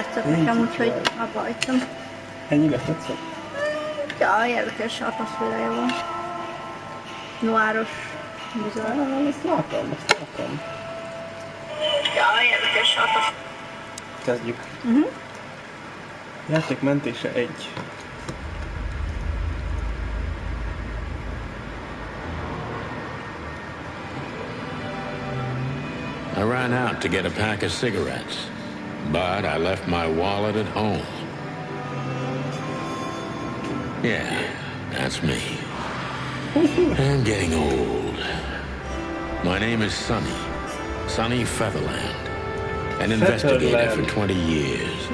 tetszett nekem, úgyhogy abba hagytam. Ennyire tetszett? Ja, érdekes atmoszférája van. Noáros, bizony. Ezt látom. Ja, érdekes atmoszférája. Kezdjük. Játék mentése 1. I ran out to get a pack of cigarettes, but I left my wallet at home. Yeah, that's me. I'm getting old. My name is Sonny Featherland, an investigator for 20 years,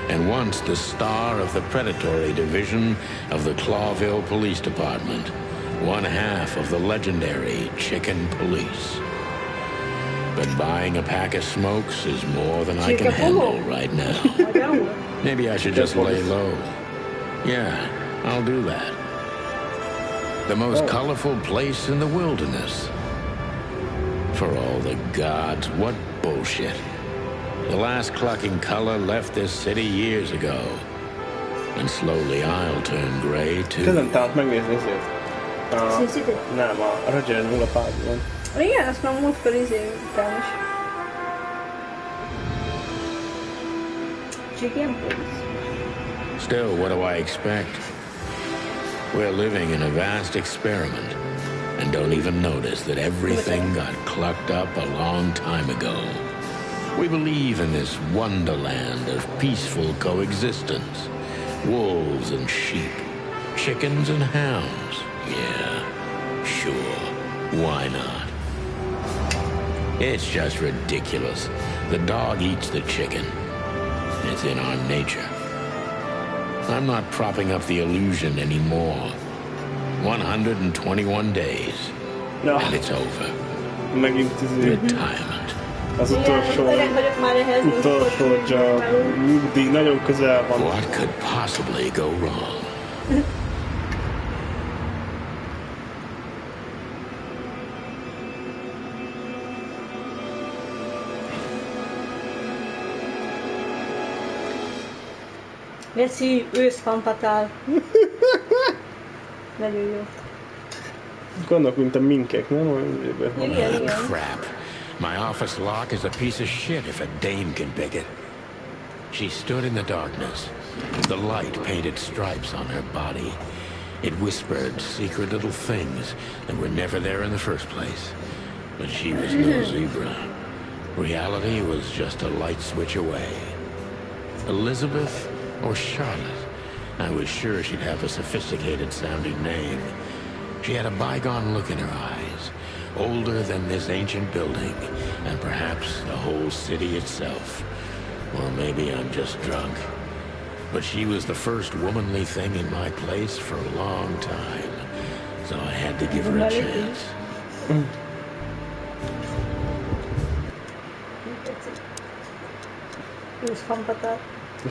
and once the star of the predatory division of the Clawville Police Department, one half of the legendary Chicken Police. But buying a pack of smokes is more than I can handle right now. Maybe I should just lay low. Yeah, I'll do that. The most colorful place in the wilderness. For all the gods, what bullshit. The last clucking color left this city years ago. And slowly I'll turn gray too. Közben talált megnézni ezért. Nem, a Roger 0 párban. Igen, azt már múltkor után is. Chicken Police. Still, what do I expect? We're living in a vast experiment and don't even notice that everything got clucked up a long time ago. We believe in this wonderland of peaceful coexistence. Wolves and sheep, chickens and hounds. Yeah, sure, why not? It's just ridiculous. The dog eats the chicken. It's in our nature. I'm not propping up the illusion anymore. 121 days. No. And it's over. Retirement. Az utolsó nyugdíj nagyon közel van. What could possibly go wrong? Merci, ősz fanfatál. Nagyon jó. Gondolok, mint a minkek, nem? Igen. Crap. My office lock is a piece of shit if a dame can pick it. She stood in the darkness. The light painted stripes on her body. It whispered secret little things that were never there in the first place. But she was no zebra. Reality was just a light switch away. Elizabeth or Charlotte. I was sure she'd have a sophisticated sounding name. She had a bygone look in her eyes, older than this ancient building, and perhaps the whole city itself. Or maybe I'm just drunk. But she was the first womanly thing in my place for a long time, so I had to give her a chance.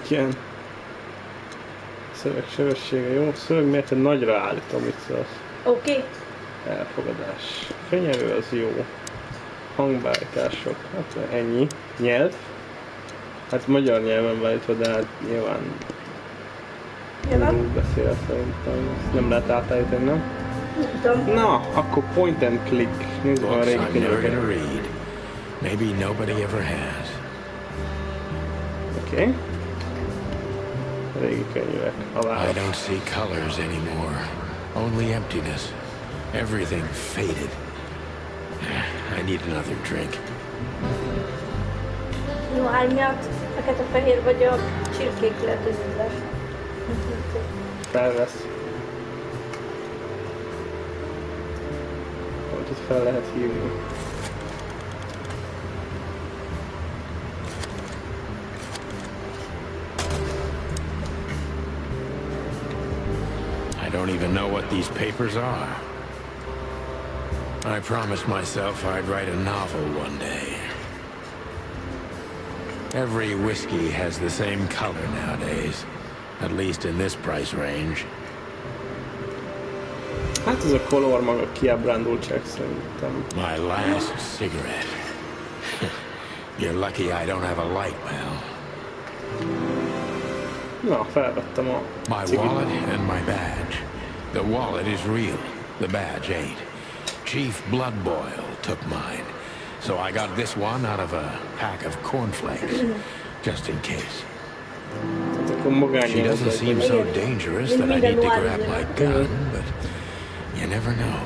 Igen. Szöveg sebessége jó. Szöveg miért nagyra állítom itt az. Oké. Elfogadás. Fenyerő az jó. Hangbállítások. Hát ennyi. Nyelv. Hát magyar nyelven beállítva, de hát nyilván úgy beszél szerintem. Ezt nem lehet átállítani, nem? Na, akkor point and click. Nézzük a régi könyveket. Maybe nobody ever has. Oké. Régi könyvek. I don't see colors anymore. Only emptiness. Everything faded. I need another drink. No, hát miatt fekete-fehér vagy a csirkék lehet az. Felvesz. Pontot fel lehet hívni. I don't even know what these papers are. I promised myself I'd write a novel one day. Every whiskey has the same color nowadays, at least in this price range. Hát ez a kolor maga kiábrándultság szerintem. My last cigarette. You're lucky I don't have a light, pal. Na, felvettem a My cigit. wallet and my badge. The wallet is real. The badge ain't. Chief Bloodboil took mine. So I got this one out of a pack of cornflakes. Just in case. Tehát akkor magányi She doesn't volt, seem hogy so dangerous that I need to grab my gun, but you never know.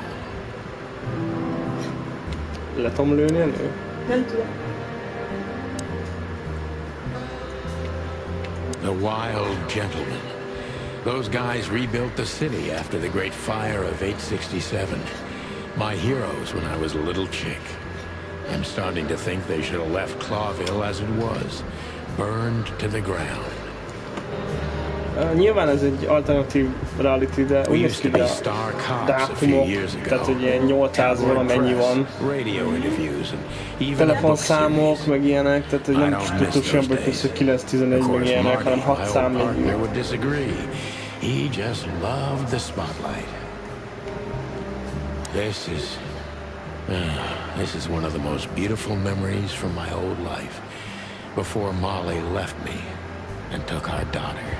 le tudom lőni a nő? Nem tudom. The wild gentlemen. Those guys rebuilt the city after the great fire of 867. My heroes when I was a little chick. I'm starting to think they should have left Clawville as it was, burned to the ground. Nyilván ez egy alternatív reality, de úgy néz ki, hogy a dátumok, tehát hogy ilyen 800 valamennyi van, telefonszámok, meg ilyenek, tehát hogy nem tudtuk semmi, hogy 911 meg ilyenek, hanem 6 szám meg. He just loved the spotlight. This is one of the most beautiful memories from my old life, before Molly left me and took our daughter.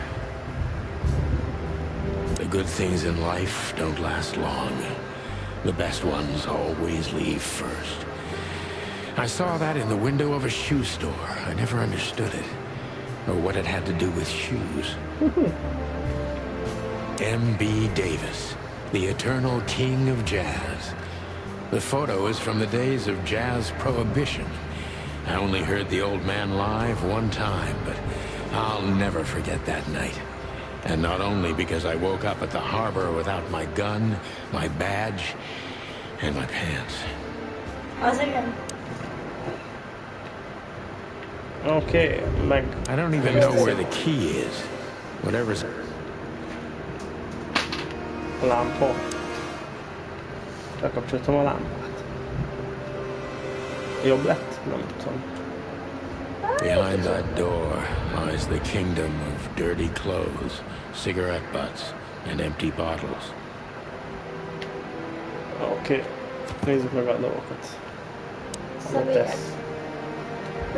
The good things in life don't last long. The best ones always leave first. I saw that in the window of a shoe store. I never understood it, or what it had to do with shoes. M.B. Davis, the eternal king of jazz. The photo is from the days of jazz prohibition. I only heard the old man live one time, but I'll never forget that night. And not only because I woke up at the harbor without my gun, my badge, and my pants. Az igen. Okay, meg... I don't even know where the key is. Whatever's... A lámpa. Lekapcsoltam a lámpát. Jobb lett? Nem tudom. Behind that door lies the kingdom of dirty clothes, cigarette butts, and empty bottles. Oké. Nézzük meg a dolgokat. Személyek.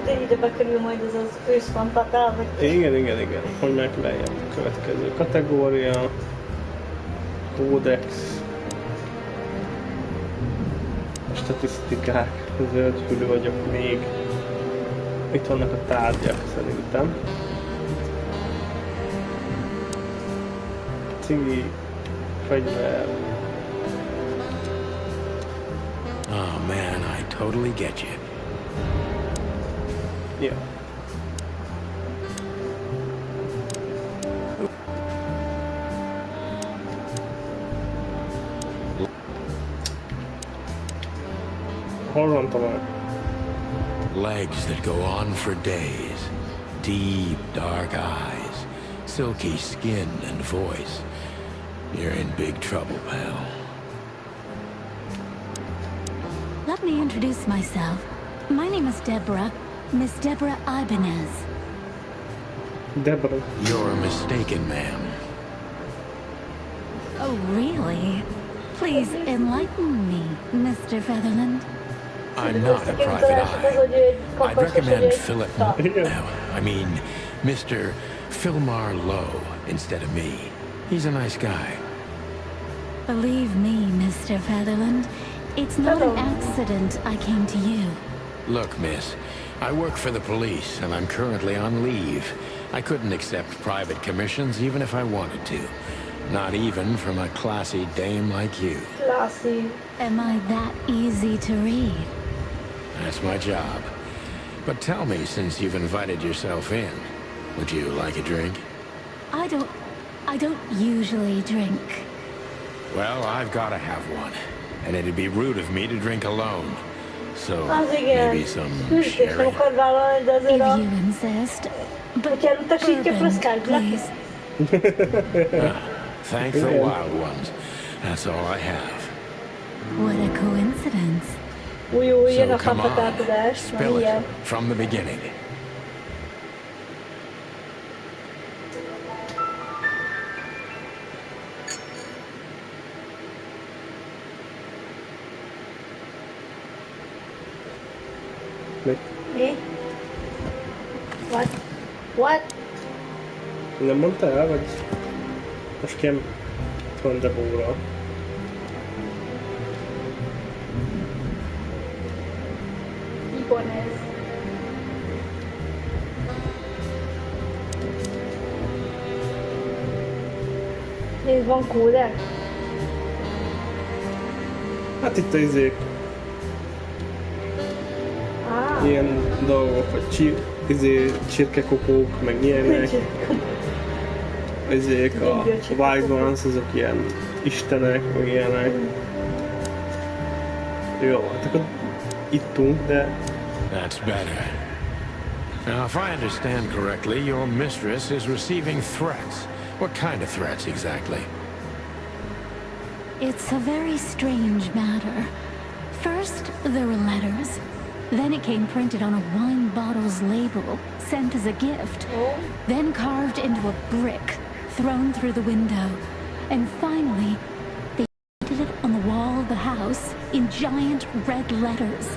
De ide bekerül majd ez az őszfantatál, vagy... Igen. Hogy meg lejjebb a következő kategória. Kódex. A statisztikák. Zöldfülű vagyok még. Itt vannak a tárgyak szerintem. Cigi, fegyver. Oh man, I totally get you. Ja. Hol van tovább? Legs that go on for days. Deep, dark eyes. Silky skin and voice. You're in big trouble, pal. Let me introduce myself. My name is Deborah. Miss Deborah Ibanez. Deborah. You're mistaken, ma'am. Oh, really? Please enlighten me, Mr. Featherland. I'm not a private eye. I'd recommend Philip... I mean, Mr. Philmar Lowe instead of me. He's a nice guy. Believe me, Mr. Featherland, it's not an accident I came to you. Look, miss, I work for the police, and I'm currently on leave. I couldn't accept private commissions even if I wanted to. Not even from a classy dame like you. Classy. Am I that easy to read? That's my job. But tell me, since you've invited yourself in, would you like a drink? I don't usually drink. Well, I've got to have one. And it'd be rude of me to drink alone. So, Az igen. maybe some Hűség nem sherry? akar vállalni, de azért If a... you insist. But Hogyha elutasítja, bourbon, pluszkált le. please. Thank the wild ones. That's all I have. What a coincidence. Új, jön So a come on, fantatálkodás. spill it Ilyen. from the beginning. Mi? What? What? Nem mondta el, vagy most kém rendezvúra? Mikor nehéz? Nézd, van kódek? Hát itt izék, ilyen dolgok, vagy csirkekopók, meg ilyenek. Ezek a Wise Ones, azok ilyen istenek, meg ilyenek. Jó, hát akkor ittunk, de... That's better. Now, if I understand correctly, your mistress is receiving threats. What kind of threats exactly? It's a very strange matter. First, there were letters. Then it came printed on a wine bottle's label, sent as a gift. Then carved into a brick, thrown through the window. And finally, they painted it on the wall of the house in giant red letters.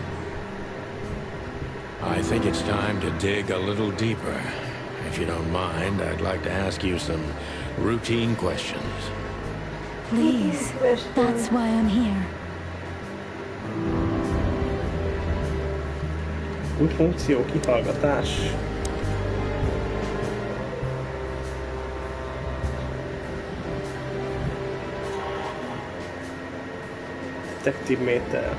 I think it's time to dig a little deeper. If you don't mind, I'd like to ask you some routine questions. Please, that's why I'm here. Új funkció, kihallgatás. Detective meter.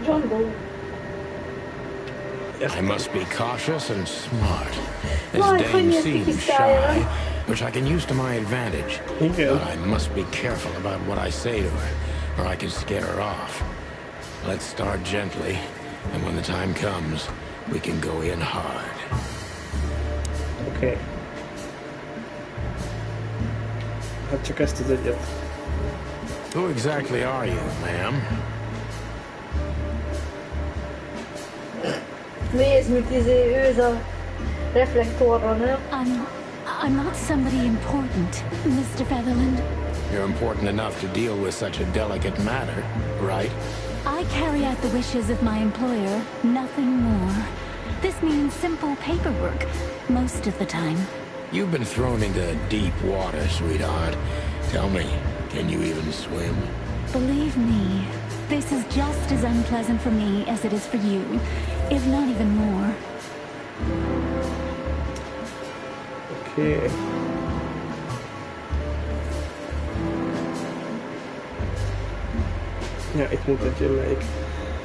John Doe. I must be cautious and smart. Why, This dame honey, seems it's shy, which I can use to my advantage. Yeah. But I must be careful about what I say to her, or I can scare her off. Let's start gently, and when the time comes, we can go in hard. Okay. Hát csak ezt az egyet. Who exactly are you, ma'am? Nézd, mit őz a reflektorra, nem? I'm not somebody important, Mr. Featherland. You're important enough to deal with such a delicate matter, right? I carry out the wishes of my employer, nothing more. This means simple paperwork, most of the time. You've been thrown into deep water, sweetheart. Tell me, can you even swim? Believe me, this is just as unpleasant for me as it is for you, if not even more. Okay. Ja, itt mutatja melyik.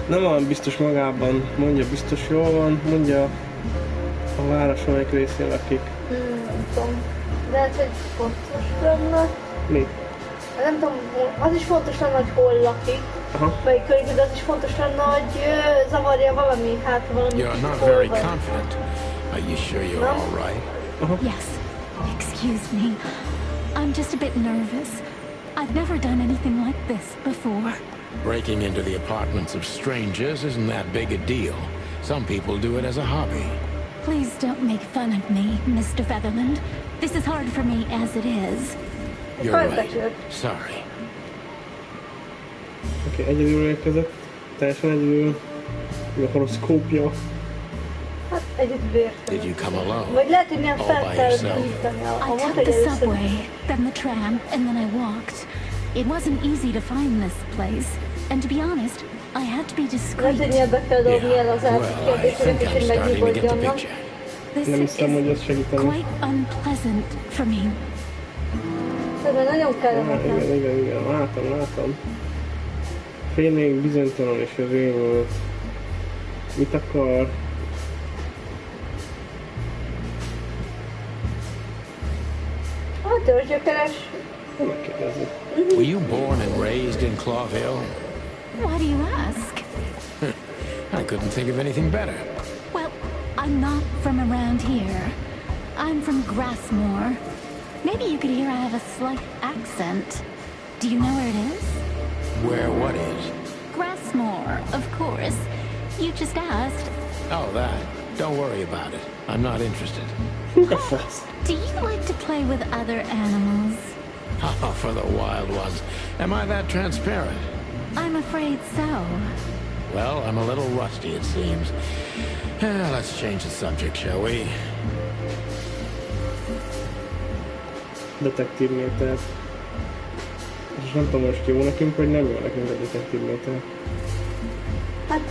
Nem olyan biztos magában, mondja biztos jól van, mondja a város melyik részén lakik. Nem tudom. Lehet, hogy fontos lenne. Mi? Nem tudom, az is fontos lenne, hogy hol lakik. Aha. Melyik környék, de az is fontos lenne, hogy zavarja valami, hát valami. You're not very confident. Are you sure you're all right? Yes, excuse me. I'm just a bit nervous. I've never done anything like this before. Breaking into the apartments of strangers isn't that big a deal. Some people do it as a hobby. Please don't make fun of me, Mr. Featherland. This is hard for me as it is. You're right. Sorry. Oké, egyedül érkezett. Teljesen egyedül. A horoszkópja. Hát együtt vért. Did you come alone? Vagy lehet, hogy ilyen All by feltel yourself? hívtani. I took the subway, then the tram, and then I walked. It wasn't easy to find this place. And to be honest, I had to be discreet. Lehet, hogy nyilván be kell dobni el az Well, első I kérdéseket, think és I'm hogy starting to get the megnyugodjanak. picture. This Nem is hiszem, hogy ez segíteni. quite unpleasant for me. Ez nagyon kellemetlen. Igen, látom. Félnék bizonytalan és rémült. Mit akar? Hát törzsgyökeres. Megkérdezzük. Were you born and raised in Clawville? Why do you ask? I couldn't think of anything better. Well, I'm not from around here. I'm from Grassmore. Maybe you could hear I have a slight accent. Do you know where it is? Where what is? Grassmore, of course. You just asked. Oh, that. Don't worry about it. I'm not interested. Do you like to play with other animals? Oh, for the wild ones. Am I that transparent? I'm afraid so. Well, I'm a little rusty, it seems. Let's change the subject, shall we? Detektív méter. És nem tudom, most jó nekünk, vagy nem jó nekünk a detektív méter. Hát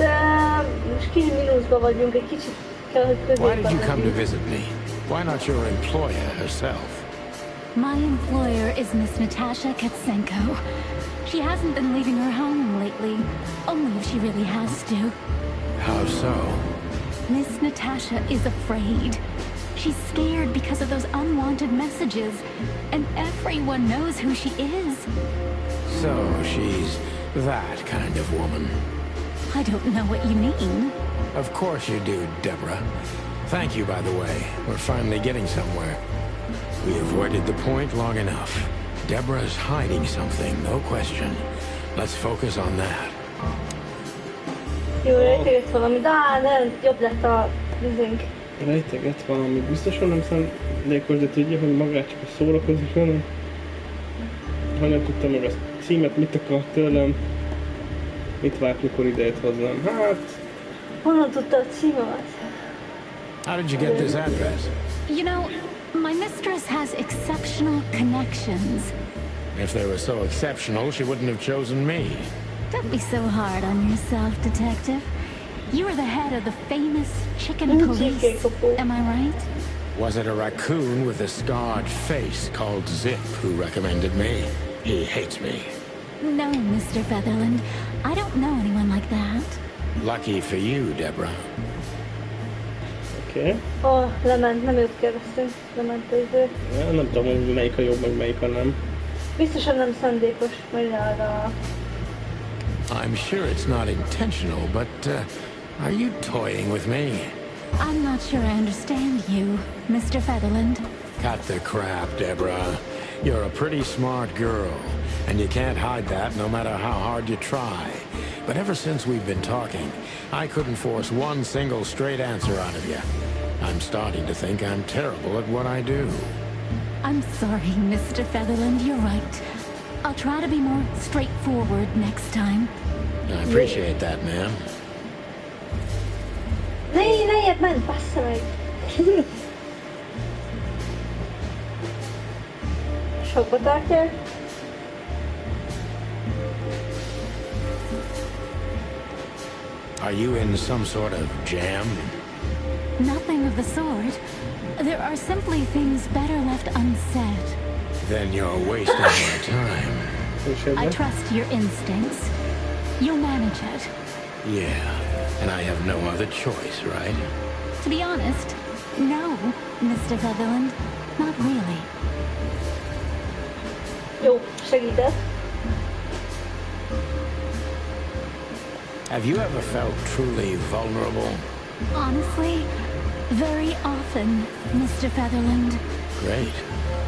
most kicsit mínuszba vagyunk, egy kicsit kell, hogy Why did you középben come to legyünk. visit me? Why not your employer herself? My employer is Miss Natasha Katsenko. She hasn't been leaving her home lately, only if she really has to. How so? Miss Natasha is afraid. She's scared because of those unwanted messages, and everyone knows who she is. So she's that kind of woman. I don't know what you mean. Of course you do, Deborah. Thank you, by the way. We're finally getting somewhere. We avoided the point long enough. Deborah's hiding something, no question. Let's focus on that. Jó, rejteget valami, de nem, jobb lett a vizénk. Rejteget valami. Biztosan nem szándékos, de tudja, hogy magát csak a szórakozás, nem? Ha nem tudta meg a címet, mit akar tőlem, mit várt, mikor idejött hozzám. Hát... Honnan tudta a címemet? How did you get this address? You know, my mistress has exceptional connections. If they were so exceptional, she wouldn't have chosen me. Don't be so hard on yourself, Detective. You are the head of the famous chicken police. Am I right? Was it a raccoon with a scarred face called Zip who recommended me? He hates me. No, Mr. Featherland. I don't know anyone like that. Lucky for you, Deborah. Oké. Lement, nem őt kérdeztünk, lement az idő. Ja, nem tudom, hogy melyik a jobb, meg melyik a nem. Biztosan nem szándékos, majd arra... I'm sure it's not intentional, but are you toying with me? I'm not sure I understand you, Mr. Featherland. Cut the crap, Deborah. You're a pretty smart girl, and you can't hide that no matter how hard you try. But ever since we've been talking, I couldn't force one single straight answer out of you. I'm starting to think I'm terrible at what I do. I'm sorry, Mr. Featherland, you're right. I'll try to be more straightforward next time. I appreciate that, ma'am. Ne, ment, bassza meg! Sokba tartja? Are you in some sort of jam? Nothing of the sort. There are simply things better left unsaid. Then you're wasting my time. I trust your instincts. You'll manage it. Yeah, and I have no other choice, right? To be honest, no, Mr. Featherland. Not really. Jó, segített. Have you ever felt truly vulnerable? Honestly, very often, Mr. Featherland. Great,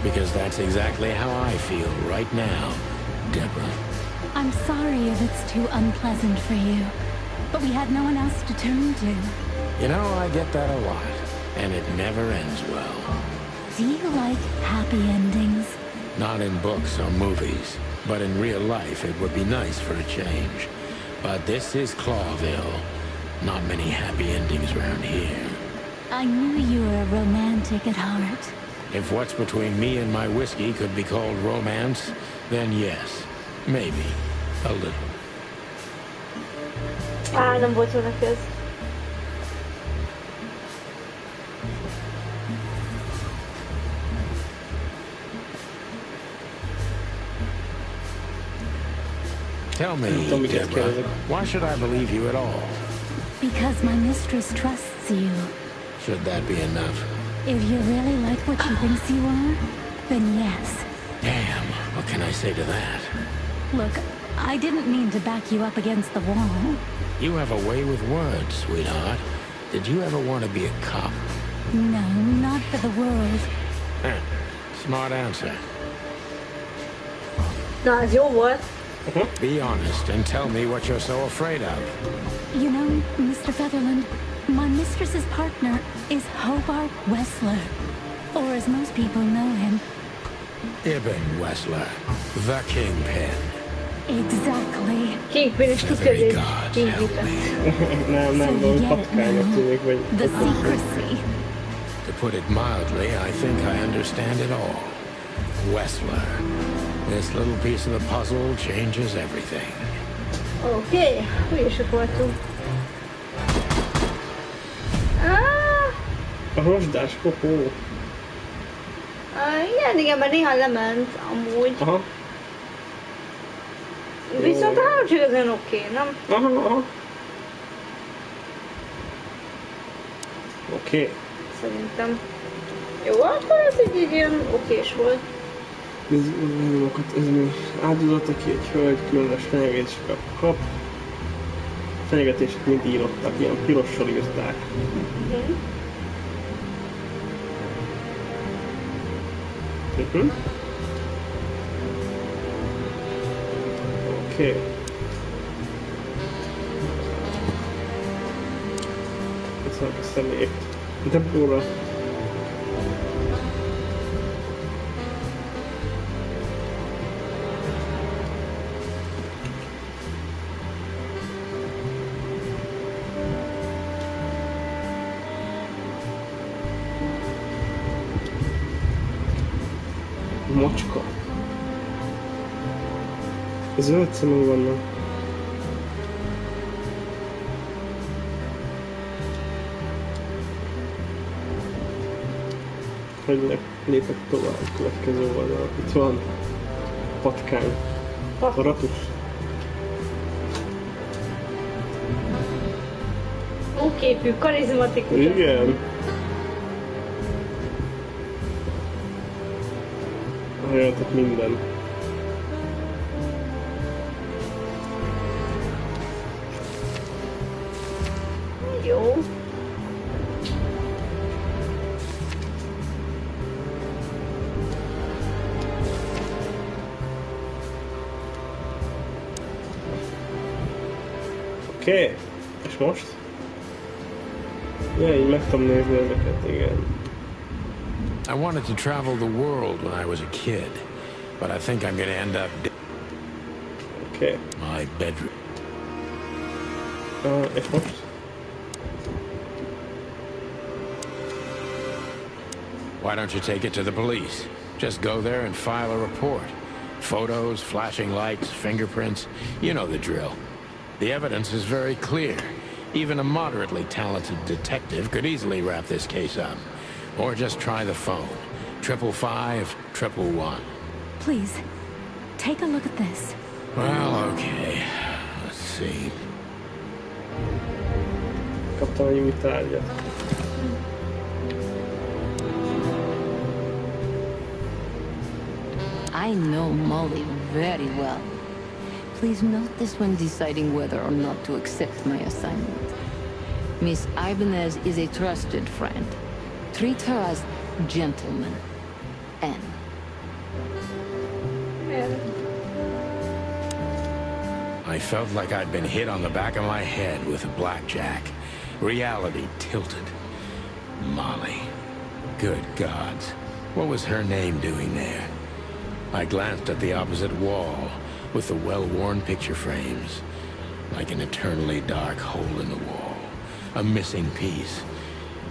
because that's exactly how I feel right now, Deborah. I'm sorry if it's too unpleasant for you, but we had no one else to turn to. You know, I get that a lot, and it never ends well. Do you like happy endings? Not in books or movies, but in real life it would be nice for a change. But this is Clawville. Not many happy endings around here. I knew you were romantic at heart. If what's between me and my whiskey could be called romance, then yes, maybe a little. Nem volt jó neki ez. Tell me, Deborah, why should I believe you at all? Because my mistress trusts you. Should that be enough? If you really like what she thinks you are, then yes. Damn, what can I say to that? Look, I didn't mean to back you up against the wall. You have a way with words, sweetheart. Did you ever want to be a cop? No, not for the world. Smart answer. Na, ez jó volt. Be honest and tell me what you're so afraid of. You know, Mr. Featherland, my mistress's partner is Hobart Wessler. Or as most people know him. Ibn Wessler, the Kingpin. Exactly. Kékben is tudja, hogy egy kíngyűjtött. Nem, So you valami get it patkánynak now. tűnik, vagy... The secrecy. To put it mildly, I think I understand it all. Wessler. This little piece of the puzzle changes everything. Oké, hülyesek voltunk. A rozsdás kopó. Igen, mert néha lement amúgy. Aha. Viszont a háromság az olyan oké, nem? Aha. Oké. Szerintem. Jó, akkor ez egy ilyen okés volt. Ez mi áldozat, aki egy hölgy különös fenyegetéseket kap. Fenyegetések mind írottak, ilyen pirossal írták. Oké. Köszönöm a személyt. De bóra. Macska. Zöld szemű vannak. Hogy lépek tovább a következő oldalra. Itt van patkány. Paratus. Óképű, karizmatikus. Igen. Hajoltak minden. Jó. Oké. És most? Ja, így meg tudom nézni ezeket, igen. I wanted to travel the world when I was a kid, but I think I'm going to end up Oké. my bedroom. És most? Why don't you take it to the police? Just go there and file a report. Photos, flashing lights, fingerprints, you know the drill. The evidence is very clear. Even a moderately talented detective could easily wrap this case up. Or just try the phone. 555-111. Please, take a look at this. Well, okay. Let's see. Kaptam egy új tárgyat. I know Molly very well. Please note this when deciding whether or not to accept my assignment. Miss Ibanez is a trusted friend. Treat her as gentleman. N. I felt like I'd been hit on the back of my head with a blackjack. Reality tilted. Molly. Good gods. What was her name doing there? I glanced at the opposite wall with the well-worn picture frames. Like an eternally dark hole in the wall. A missing piece.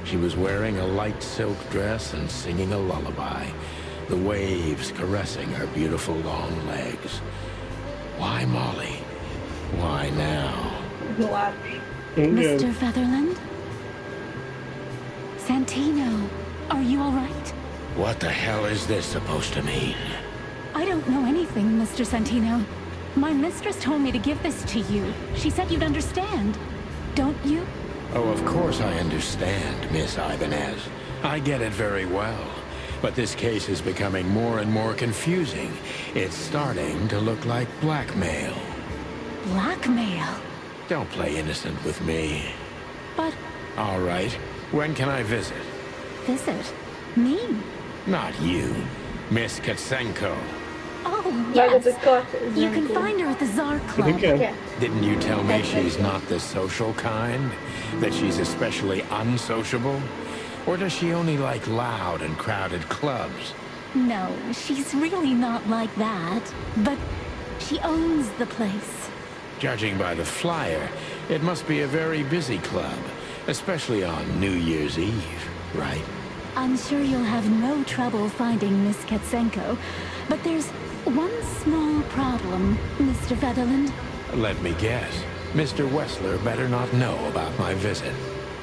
She was wearing a light silk dress and singing a lullaby. The waves caressing her beautiful long legs. Why Molly? Why now? What? Mr. Featherland? Santino, are you all right? What the hell is this supposed to mean? I don't know anything, Mr. Santino. My mistress told me to give this to you. She said you'd understand. Don't you? Oh, of course I understand, Miss Ibanez. I get it very well. But this case is becoming more and more confusing. It's starting to look like blackmail. Blackmail? Don't play innocent with me. But All right. When can I visit? visit me? Not you. Miss Katsenko. Oh, Vágod, yes. hogy kart, You can find her at the Czar Club. Igen. Didn't you tell me she's not the social kind? That she's especially unsociable? Or does she only like loud and crowded clubs? No, she's really not like that. But She owns the place. Judging by the flyer, it must be a very busy club, especially on New Year's Eve, right? I'm sure you'll have no trouble finding Miss Katsenko, but there's one small problem, Mr. Featherland. Let me guess. Mr. Wessler better not know about my visit.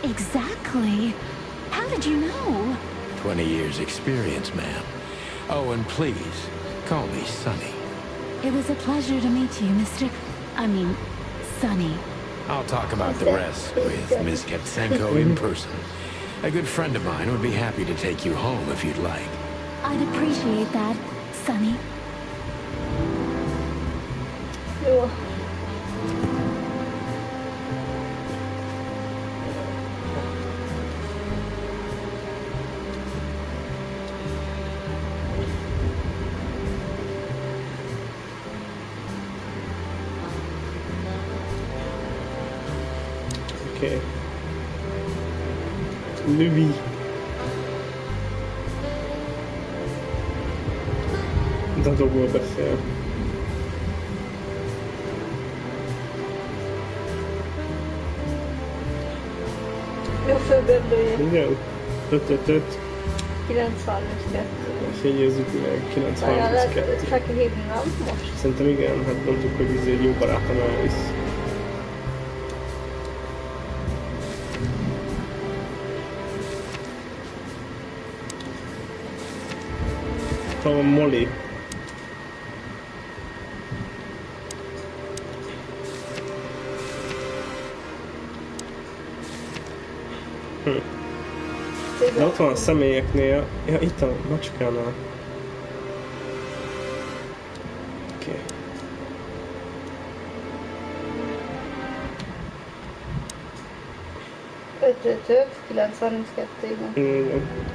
Exactly. How did you know? 20 years experience, ma'am. Oh, and please, call me Sonny. It was a pleasure to meet you, Sonny. I'll talk about the rest with Miss Katsenko in person. A good friend of mine would be happy to take you home if you'd like. I'd appreciate that, Sonny. Jó. Oké. Louis. Dadogból beszél. Jó főgördőjét. Igen? 5-5-5. 95-2. Fényezzük meg. Olyan lehet, 932. fel kell hívni, nem? Most. Szerintem igen, hát mondjuk, hogy egy jó barátom elvisz. Talán Molly. De ott van a személyeknél. Ja, itt a macskánál. Oké. Okay. 5-5-5, 932, igen. Igen.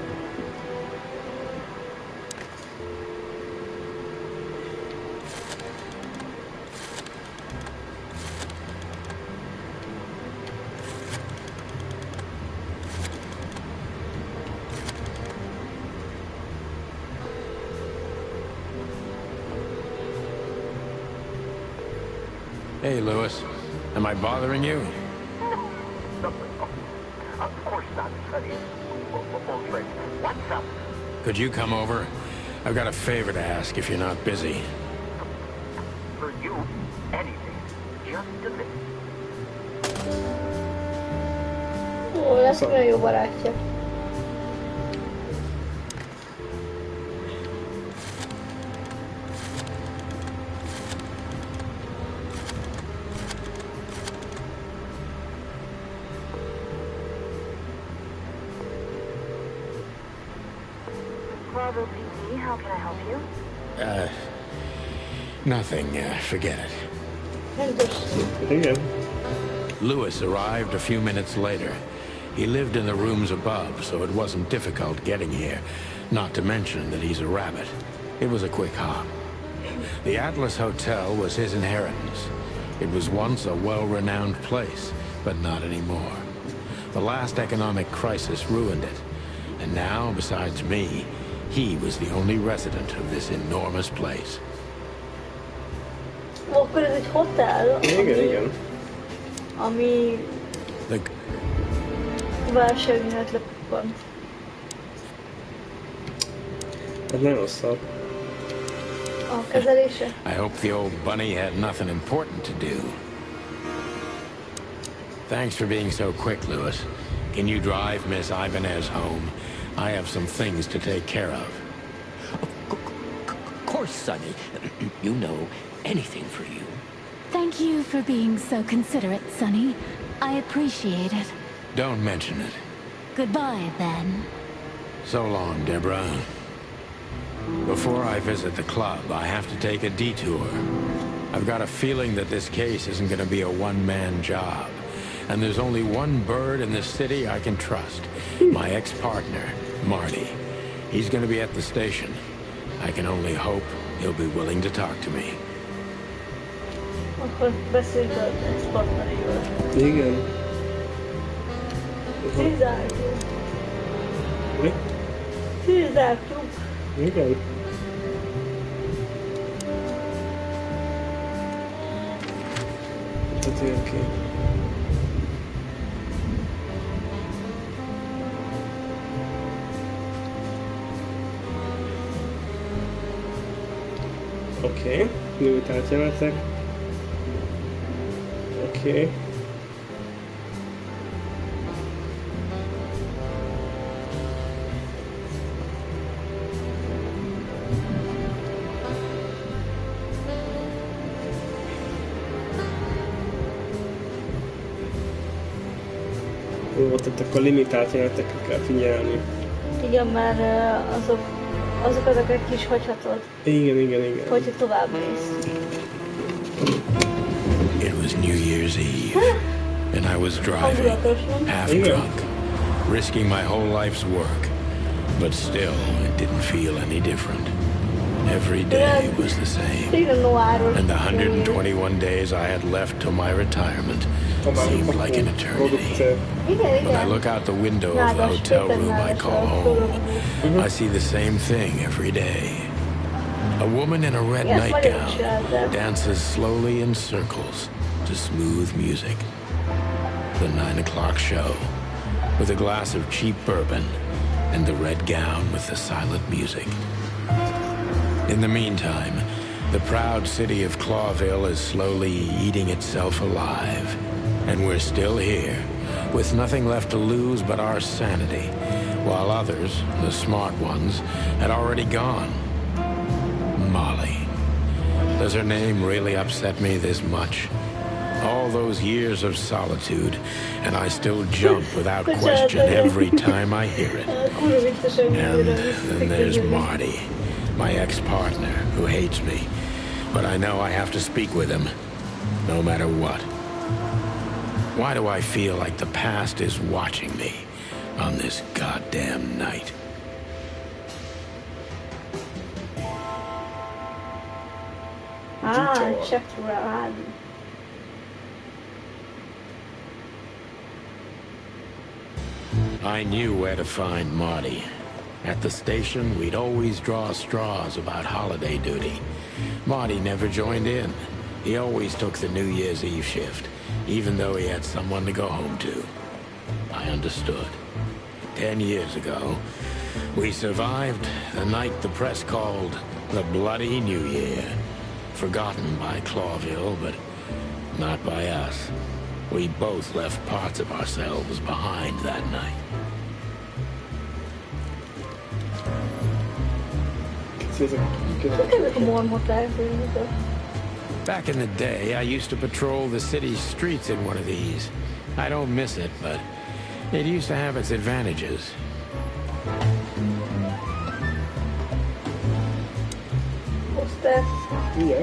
Hey, Lewis. Am I bothering you? No, of course not, Sonny. Old friend, what's up? Could you come over? I've got a favor to ask if you're not busy. For you, anything. Just a minute. Ó, lesz olyan jó barátja. Bravo PD, how can I help you? Nothing. Forget it. Rendes. Igen. Lewis arrived a few minutes later. He lived in the rooms above, so it wasn't difficult getting here. Not to mention that he's a rabbit. It was a quick hop. The Atlas Hotel was his inheritance. It was once a well-renowned place, but not anymore. The last economic crisis ruined it. And now, besides me, he was the only resident of this enormous place. Akkor ez egy hotel, Igen. ami The válság miatt lepukkant. Ez nagyon szar. A kezelése? I hope the old bunny had nothing important to do. Thanks for being so quick, Lewis. Can you drive Miss Ibanez home? I have some things to take care of. Of course, Sonny. You know, anything for you. Thank you for being so considerate, Sonny. I appreciate it. Don't mention it. Goodbye, then. So long, Deborah. Before I visit the club, I have to take a detour. I've got a feeling that this case isn't going to be a one-man job. And there's only one bird in this city I can trust. My ex-partner, Marty. He's going to be at the station. I can only hope he'll be willing to talk to me. Akkor beszélj az ex-partnerével. Igen. Zárjuk. Mi? Zárjuk. Igen. térkép. Oké, limitált jelenetek. Oké. Jó, tehát akkor limitált jelenetekre kell figyelni. Igen, mert azokat egy kis hagyhatod, Igen. hogyha tovább mész. It was New Year's Eve, and I was driving, half drunk, risking my whole life's work. But still, it didn't feel any different. Every day was the same, and the 121 days I had left till my retirement seemed like an eternity. When I look out the window of the hotel room I call home, I see the same thing every day. A woman in a red nightgown dances slowly in circles to smooth music. The 9 o'clock show, with a glass of cheap bourbon and the red gown with the silent music. In the meantime, the proud city of Clawville is slowly eating itself alive. And we're still here, with nothing left to lose but our sanity, while others, the smart ones, had already gone. Molly. Does her name really upset me this much? All those years of solitude, and I still jump without question every time I hear it. And then there's Marty, my ex-partner, who hates me. But I know I have to speak with him, no matter what. Why do I feel like the past is watching me on this goddamn night? Csak rád. I knew where to find Marty. At the station, we'd always draw straws about holiday duty. Marty never joined in. He always took the New Year's Eve shift, even though he had someone to go home to. I understood. 10 years ago, we survived the night the press called the Bloody New Year. Forgotten by Clawville, but not by us. We both left parts of ourselves behind that night. Back in the day, I used to patrol the city's streets in one of these. I don't miss it, but it used to have its advantages.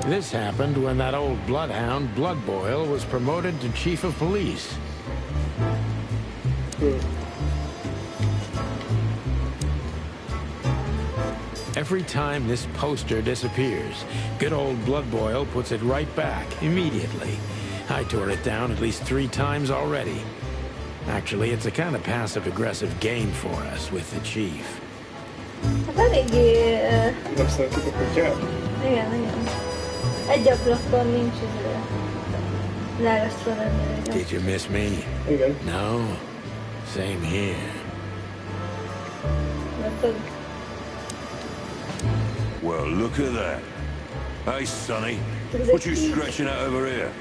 This happened when that old bloodhound, Blood Boil, was promoted to chief of police. Every time this poster disappears, good old Blood Boil puts it right back, immediately. I tore it down at least 3 times already. Actually, it's a kind of passive-aggressive game for us with the chief. Hát eléggé... Igen. Egy ablakon nincs leeresztve lenni. Did you miss me? Igen. No? Same here. Well, look at that. Hey, Sonny, what you scratching out over here?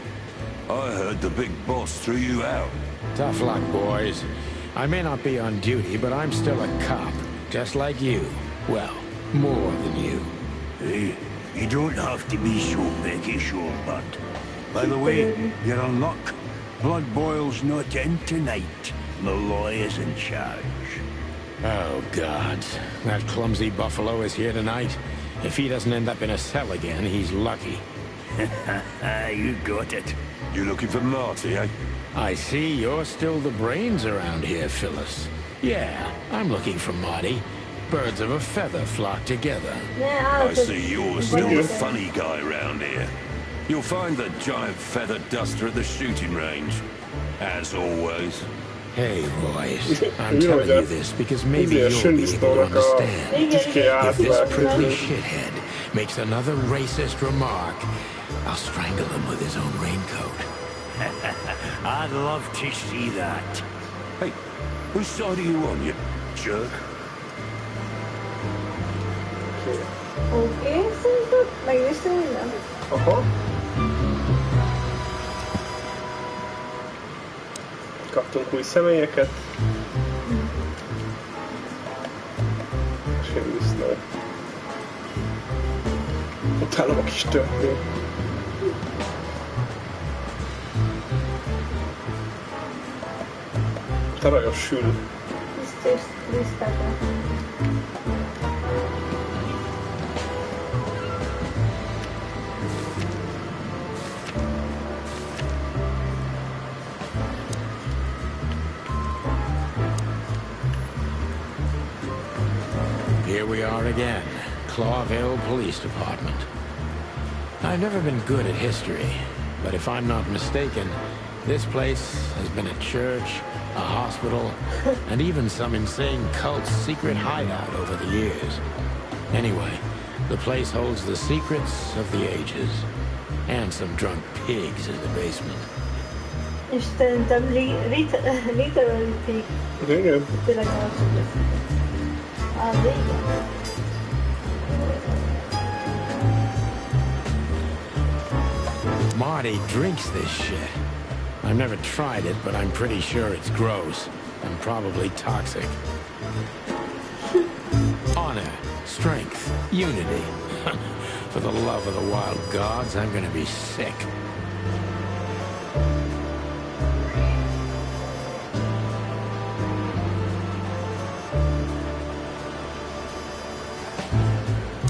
I heard the big boss threw you out. Tough luck, boys. I may not be on duty, but I'm still a cop, just like you. Well, more than you. Hey, you don't have to be so peckish, old bud. By the way, you're on luck. Blood Boil's not in tonight. Malloy is in charge. Oh, God. That clumsy buffalo is here tonight. If he doesn't end up in a cell again, he's lucky. You got it. You looking for Marty, eh? I see you're still the brains around here, Phyllis. Yeah, I'm looking for Marty. Birds of a feather flock together. I see you're still the funny guy around here. You'll find the giant feather duster at the shooting range. As always. Hey, boys. I'm telling you this because maybe you'll be able to understand. If this prickly shithead makes another racist remark, I'll strangle him with his own raincoat. I'd love to see that. Hey, whose side are you on, you jerk? Oké, szerintem megnéztem minden. Aha. Kaptunk új személyeket. És én disznó. Utálom a kis történet. Tarajos sül. Lisztákat. Here we are again, Clawville Police Department. I've never been good at history, but if I'm not mistaken, this place has been a church, a hospital, and even some insane cult's secret hideout over the years. Anyway, the place holds the secrets of the ages, and some drunk pigs in the basement. És szerintem literally pig. Igen. Tényleg nem lesz. De igen. Marty drinks this shit. I've never tried it, but I'm pretty sure it's gross and probably toxic. Honor, strength, unity. For the love of the wild gods, I'm gonna be sick.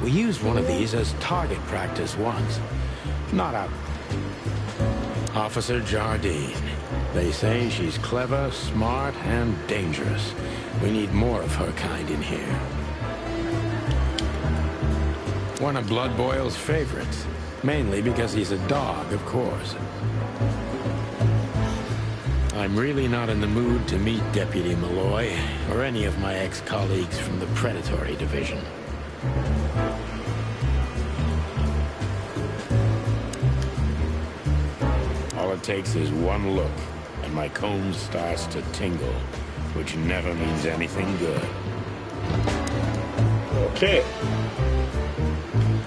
We used one of these as target practice once. Not a... Officer Jardine. They say she's clever, smart, and dangerous. We need more of her kind in here. One of Blood Boyle's favorites. Mainly because he's a dog, of course. I'm really not in the mood to meet Deputy Malloy, or any of my ex-colleagues from the Predatory Division. All it takes is one look, and my comb starts to tingle, which never means anything good. Oké.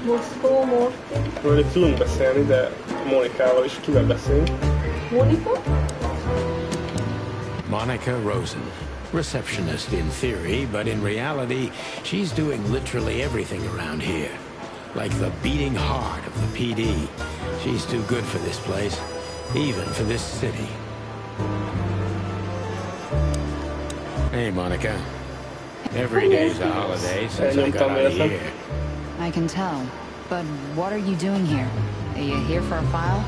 Moszkó, Morty. Majd itt tudunk beszélni, de Monikával is kivel beszélünk. Monika? Monica Rosen. Receptionist in theory, but in reality, she's doing literally everything around here. Like the beating heart of the PD. She's too good for this place, even for this city. Hey, Monica. Every day's a holiday since I got out of here. I can tell. But what are you doing here? Are you here for a file?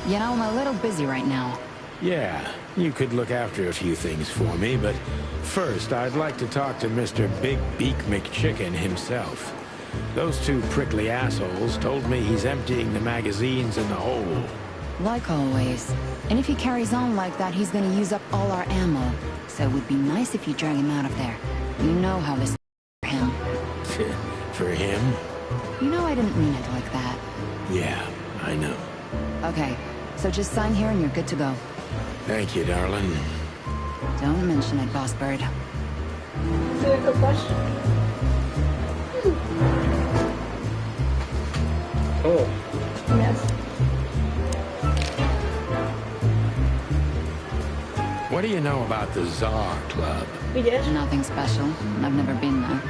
You know, I'm a little busy right now. Yeah, you could look after a few things for me, but first I'd like to talk to Mr. Big Beak McChicken himself. Those two prickly assholes told me he's emptying the magazines in the hole. Like always. And if he carries on like that, he's gonna use up all our ammo. So it would be nice if you drag him out of there. You know how this for him. For him? You know I didn't mean it like that. Yeah, I know. Okay, so just sign here and you're good to go. Thank you, darling. Don't mention it, Boss Bird. Oh. Yes. What do you know about the Tsar Club? Ügyes. Nothing special. I've never been there.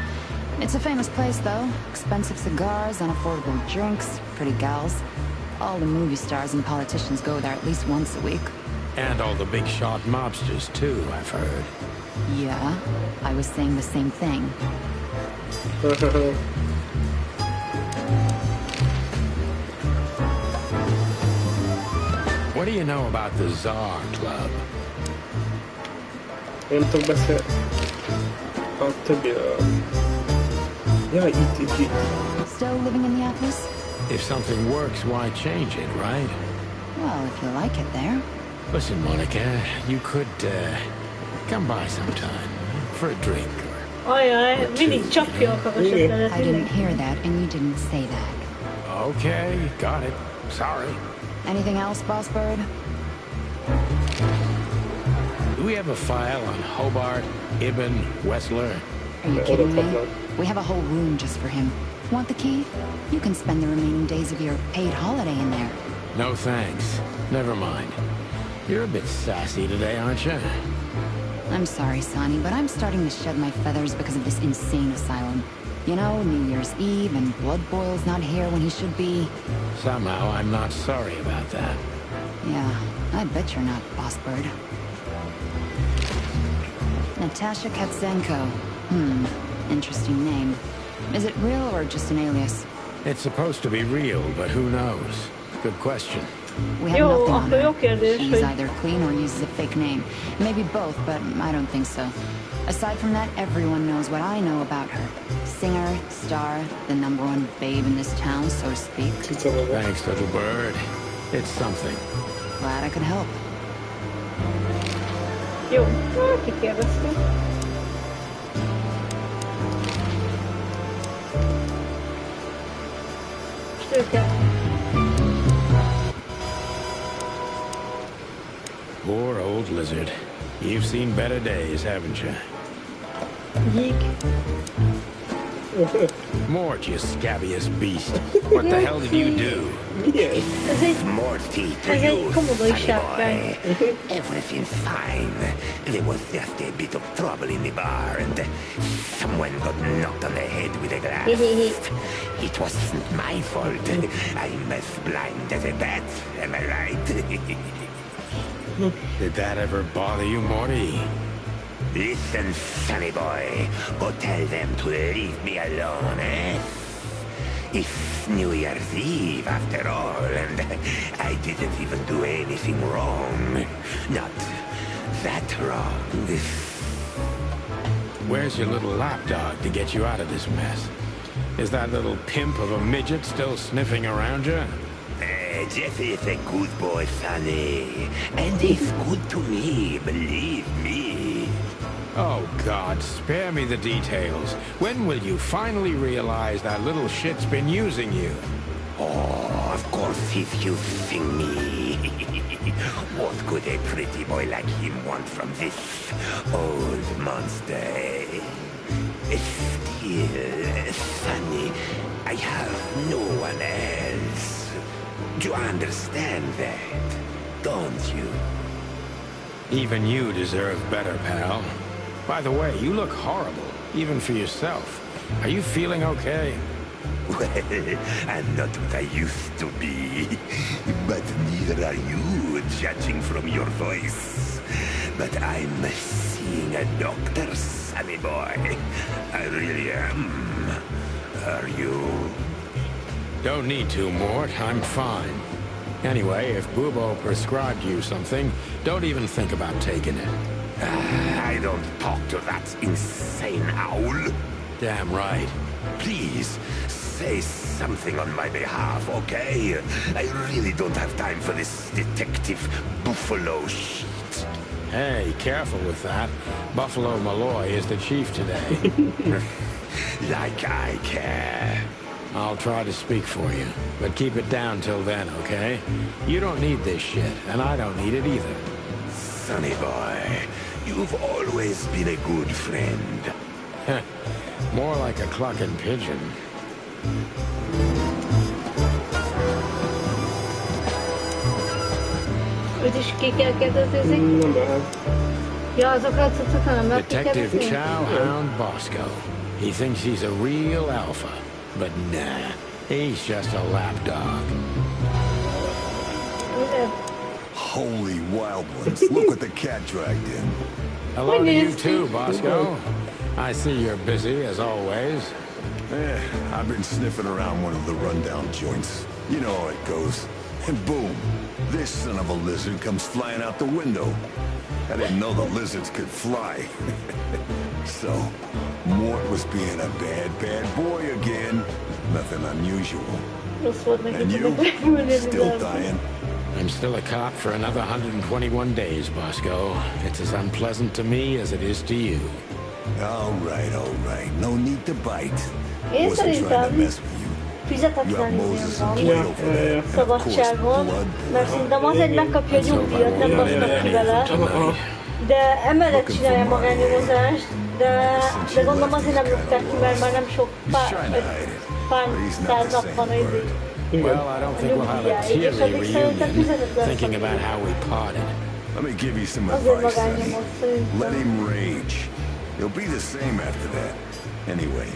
It's a famous place, though. Expensive cigars, unaffordable drinks, pretty gals. All the movie stars and politicians go there at least once a week. And all the big shot mobsters, too, I've heard. Yeah, I was saying the same thing. What do you know about the Tsar Club? Nem tudok beszélni. A többiről. Ja, itt. Still living in the Atlas? If something works, why change it, right? Well, if you like it there. Listen, Monica, you could, come by sometime for a drink. Ajaj, mindig csapja a kavasokat. I didn't hear that, and you didn't say that. Okay, got it. Sorry. Anything else, Boss Bird? Do we have a file on Hobart, Ibn, Wessler? Are you kidding me? We have a whole room just for him. Want the key? You can spend the remaining days of your paid holiday in there. No thanks. Never mind. You're a bit sassy today, aren't you? I'm sorry, Sonny, but I'm starting to shed my feathers because of this insane asylum. You know, New Year's Eve and Blood Boil's not here when he should be. Somehow I'm not sorry about that. Yeah, I bet you're not, Boss Bird. Natasha Katzenko. Interesting name. Is it real or just an alias? It's supposed to be real, but who knows? Good question. We have nothing on her. She's either clean or uses a fake name. Maybe both, but I don't think so. Aside from that, everyone knows what I know about her. Singer, star, the #1 babe in this town, so to speak. Thanks, little bird. It's something. Glad I could help. Jó, kikérdeztünk. Most őket. Poor old lizard. You've seen better days, haven't you? Gyík. Mort, you scabbiest beast. What the hell did you do? Morty to ez you, egy komoly sonny sárkány. boy. Everything's fine. There was just a bit of trouble in the bar and someone got knocked on the head with a glass. It wasn't my fault. I'm as blind as a bat, am I right? Did that ever bother you, Morty? Listen, sonny boy. Go tell them to leave me alone, eh? It's New Year's Eve, after all, and I didn't even do anything wrong. Not that wrong. Where's your little lapdog to get you out of this mess? Is that little pimp of a midget still sniffing around you? Jeff is a good boy, Sonny. And he's good to me, believe me. Oh, God, spare me the details. When will you finally realize that little shit's been using you? Oh, of course he's using me. What could a pretty boy like him want from this old monster, eh? Still, Sonny, I have no one else. Do you understand that? Don't you? Even you deserve better, pal. By the way, you look horrible, even for yourself. Are you feeling okay? Well, I'm not what I used to be. But neither are you, judging from your voice. But I'm seeing a doctor, sonny boy. I really am. Are you? Don't need to, Mort. I'm fine. Anyway, if Bubo prescribed you something, don't even think about taking it. I don't talk to that insane owl. Damn right. Please, say something on my behalf, okay? I really don't have time for this detective buffalo shit. Hey, careful with that. Buffalo Malloy is the chief today. Like I care. I'll try to speak for you, but keep it down till then, okay? You don't need this shit, and I don't need it either. Sonny boy, you've always been a good friend. More like a clucking pigeon. Őt is ki kell kérdezni? Nem lehet. Ja, azokat szoktak nem lehet Detective kikérdezni? Chowhound Bosco. He thinks he's a real alpha, but nah, he's just a lapdog. Holy wild ones. Look what the cat dragged in. Hello to you too, Bosco. I see you're busy, as always. I've been sniffing around one of the rundown joints. You know how it goes. And boom, this son of a lizard comes flying out the window. I didn't know the lizards could fly. So, Mort was being a bad boy again. Nothing unusual. And you, still dying? I'm still a cop for another 121 days, Bosco. It's as unpleasant to me as it is to you. All right. No need to bite. Én Wasn't trying to szerintem mess with you. fizetetlen Moses izén and van, Plato for that. And of course, szabadságon, blood. mert szerintem azért megkapja a nyugdíjat, nem basznak ki vele. De emellett csinálja magányomozást, de gondolom azért nem rúgták ki, mert már nem sok pár száz nap van az Well, I don't think we'll have a teary reunion, thinking about how we parted. Let me give you some advice, Sonny. Let him rage. He'll be the same after that. Anyway,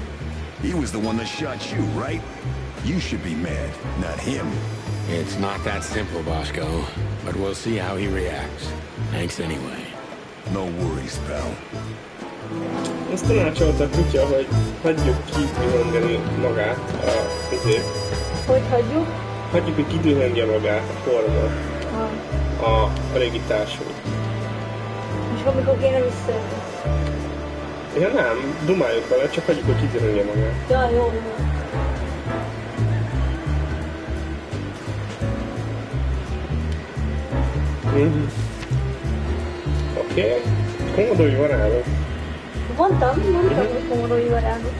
he was the one that shot you, right? You should be mad, not him. It's not that simple, Bosco, but we'll see how he reacts. Thanks anyway. No worries, pal. Azt tanácsolta a kutya, hogy hagyjuk kidühöngeni magát a közép. Hogy hagyjuk? Hagyjuk, hogy kidühöngje magát a forma. A régi társunk. És amikor kéne visszajönni? Ja nem, dumáljuk vele, csak hagyjuk, hogy kidühöngje magát. Ja, jó. Oké. Komodói varázslat. Mondtam, hogy komodói varázslat.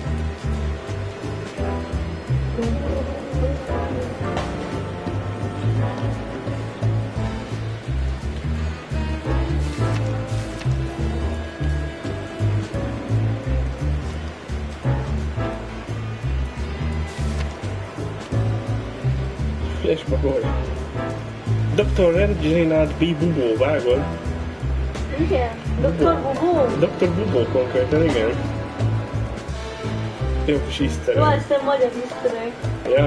És pakolj. Dr. Reginald B. Bubó, vágod? Igen, Dr. Bubó. Dr. Bubó konkrétan, igen. Jó kis easter egg. Jó, ezt a magyar easter egg.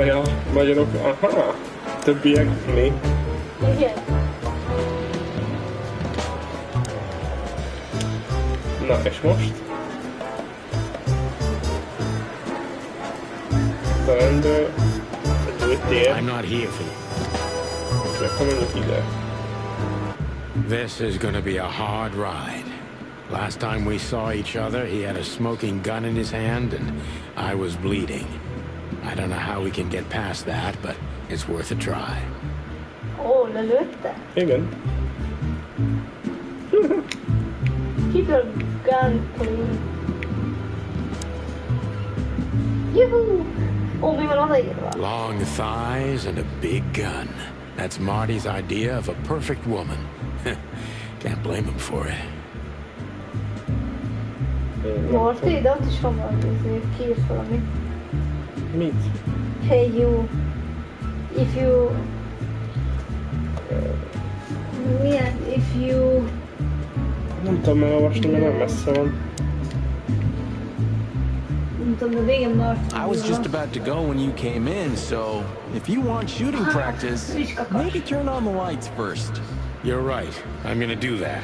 Ja, magyarok, aha. Többiek, mi? Igen. Na, és most? A rendőr... I'm not here for you. This is gonna be a hard ride. Last time we saw each other, he had a smoking gun in his hand and I was bleeding. I don't know how we can get past that, but it's worth a try. Ó, lelőtte? Igen. Keep your gun clean. Yoo-hoo! Ó, mi van odaírva? Long thighs and a big gun. That's Marty's idea of a perfect woman. Can't blame him for it. Marty, de ott is van valami, kiírt valami. Mit? Hey you, if you... Milyen, if you... Nem tudom elolvasni, mert nem messze van. I was just about to go when you came in, so if you want shooting practice, maybe turn on the lights first. You're right. I'm gonna do that.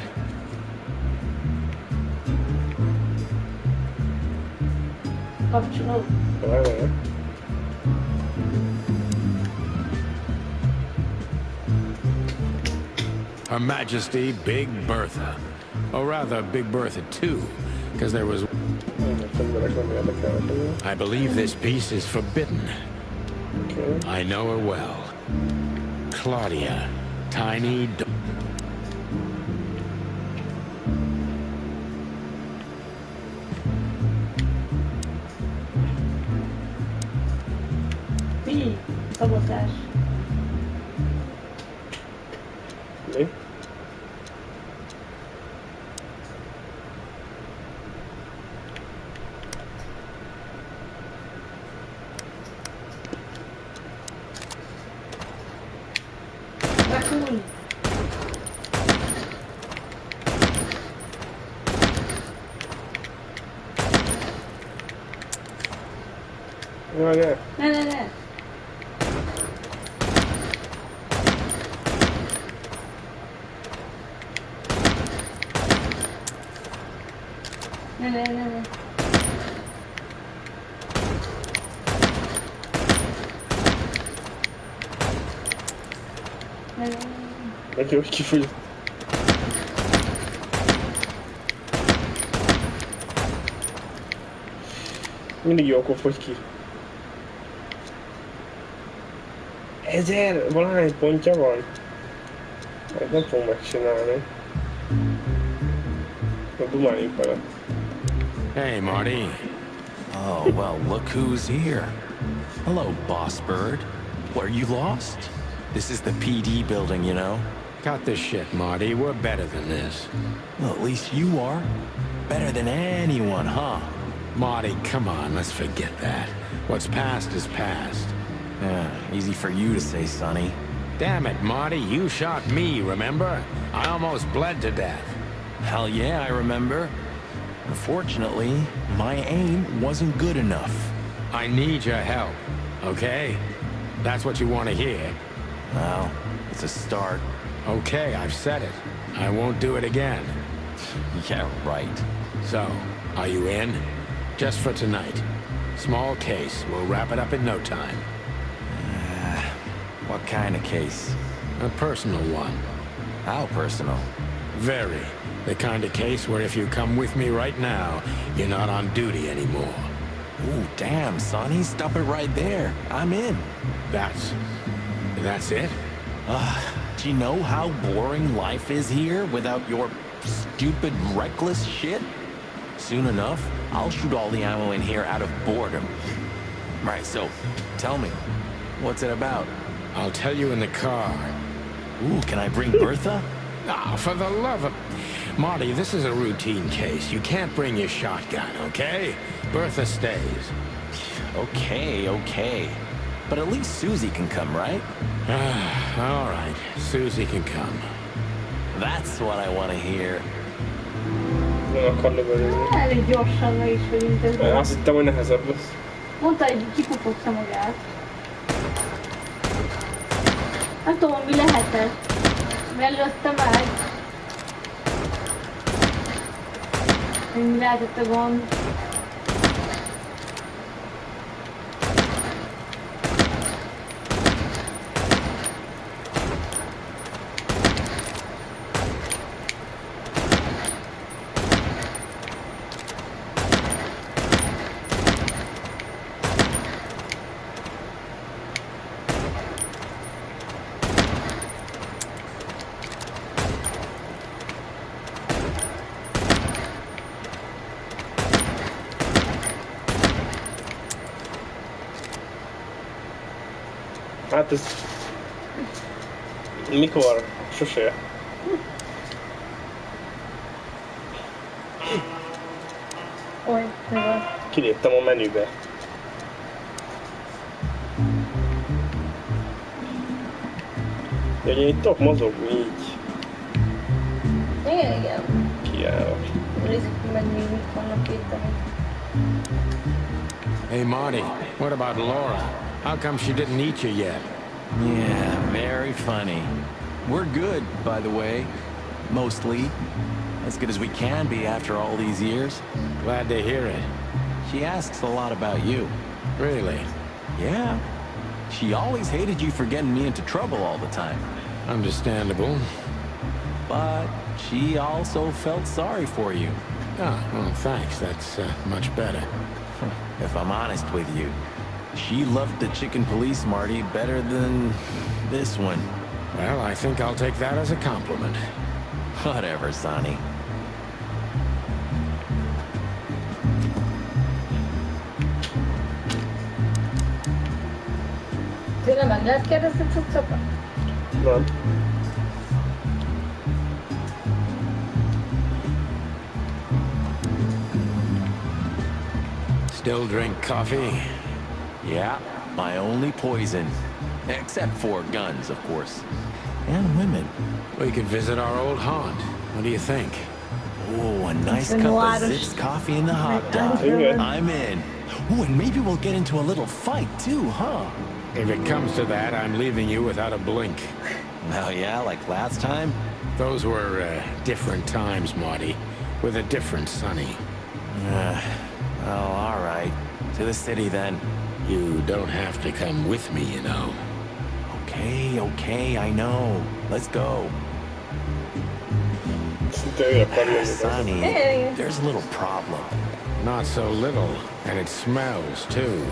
Her Majesty Big Bertha. Or rather, Big Bertha 2, because there was... I believe this piece is forbidden. I know her well. Claudia, tiny... Szabotás. Mi? Raccoon. Jaj, ne. Ne. Ne. Neki hogy kifogyott. Mindig jókor fogy ki. 1000 valahány pontja van? Ezt nem fogom megcsinálni. Na dumáljunk vele. Hey, Marty. Oh, well, look who's here. Hello, Boss Bird. Were you lost? This is the PD building, you know. Cut the shit, Marty. We're better than this. Well, at least you are. Better than anyone, huh? Marty, come on, let's forget that. What's past is past. Easy for you to say, Sonny. Damn it, Marty, you shot me, remember? I almost bled to death. Hell yeah, I remember. Unfortunately, my aim wasn't good enough. I need your help, okay? That's what you want to hear. Well, it's a start. Okay, I've said it. I won't do it again. Yeah, right. So, are you in? Just for tonight. Small case. We'll wrap it up in no time. What kind of case? A personal one. How personal? Very. The kind of case where if you come with me right now, you're not on duty anymore. Ooh, damn, Sonny. Stop it right there. I'm in. That's it? Do you know how boring life is here without your stupid, reckless shit? Soon enough, I'll shoot all the ammo in here out of boredom. Right, so, tell me, what's it about? I'll tell you in the car. Ooh, can I bring Bertha? Ah, for the love of... Marty, this is a routine case. You can't bring your shotgun, okay? Bertha stays. Okay. But at least Susie can come, right? All right, Susie can come. That's what I want to hear. Nem akar lövöldözni. Elég gyorsan le is vagyunk ezzel. Azt hittem, hogy nehezebb lesz. Mondta, hogy kipufogta magát. Nem tudom, mi lehetett. Mellőtte meg. Mi lehetett a gond. Hát ez... Mikor? Sose. Oly, mi van? Kiléptem a menübe. Ugye itt tudok mozogni így. Igen. Kiállok. Nézzük meg, még mit vannak itt, amik... Hey, Marty, what about Laura? How come she didn't eat you yet? Yeah, very funny. We're good, by the way. Mostly. As good as we can be after all these years. Glad to hear it. She asks a lot about you. Really? Yeah. She always hated you for getting me into trouble all the time. Understandable. But she also felt sorry for you. Ah, well, thanks. That's much better. If I'm honest with you, she loved the chicken police, Marty, better than this one. Well, I think I'll take that as a compliment. Whatever, Sonny. Tényleg meg lehet kérdezni cuccokat? Nem. Still drink coffee? Yeah, my only poison. Except for guns, of course. And women. We could visit our old haunt. What do you think? Oh, a nice cup of Zips coffee and the hot dog. I'm in. Oh, and maybe we'll get into a little fight, too, huh? If it comes to that, I'm leaving you without a blink. Oh, yeah? Like last time? Those were, different times, Marty. With a different Sonny. Well, all right. To the city, then. You don't have to come with me, you know. Okay, I know. Let's go. Sonny, there's a little problem. Not so little, and it smells, too.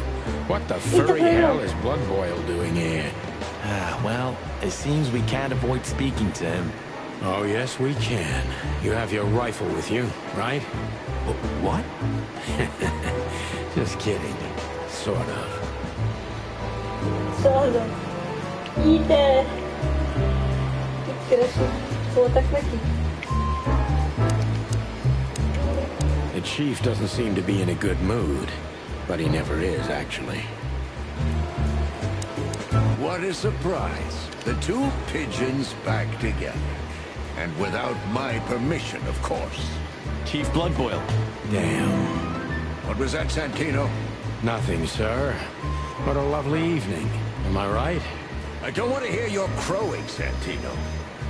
What the furry hell is Blood Boil doing here? Well, it seems we can't avoid speaking to him. Oh, yes, we can. You have your rifle with you, right? What? Just kidding. Sort of. Sort of. Ide. Megkeresik. Szóltak neki? The chief doesn't seem to be in a good mood, but he never is, actually. What a surprise. The two pigeons back together. And without my permission, of course. Chief Bloodboil. Damn. What was that, Santino? Nothing, sir. What a lovely evening. Am I right? I don't want to hear your crowing, Santino.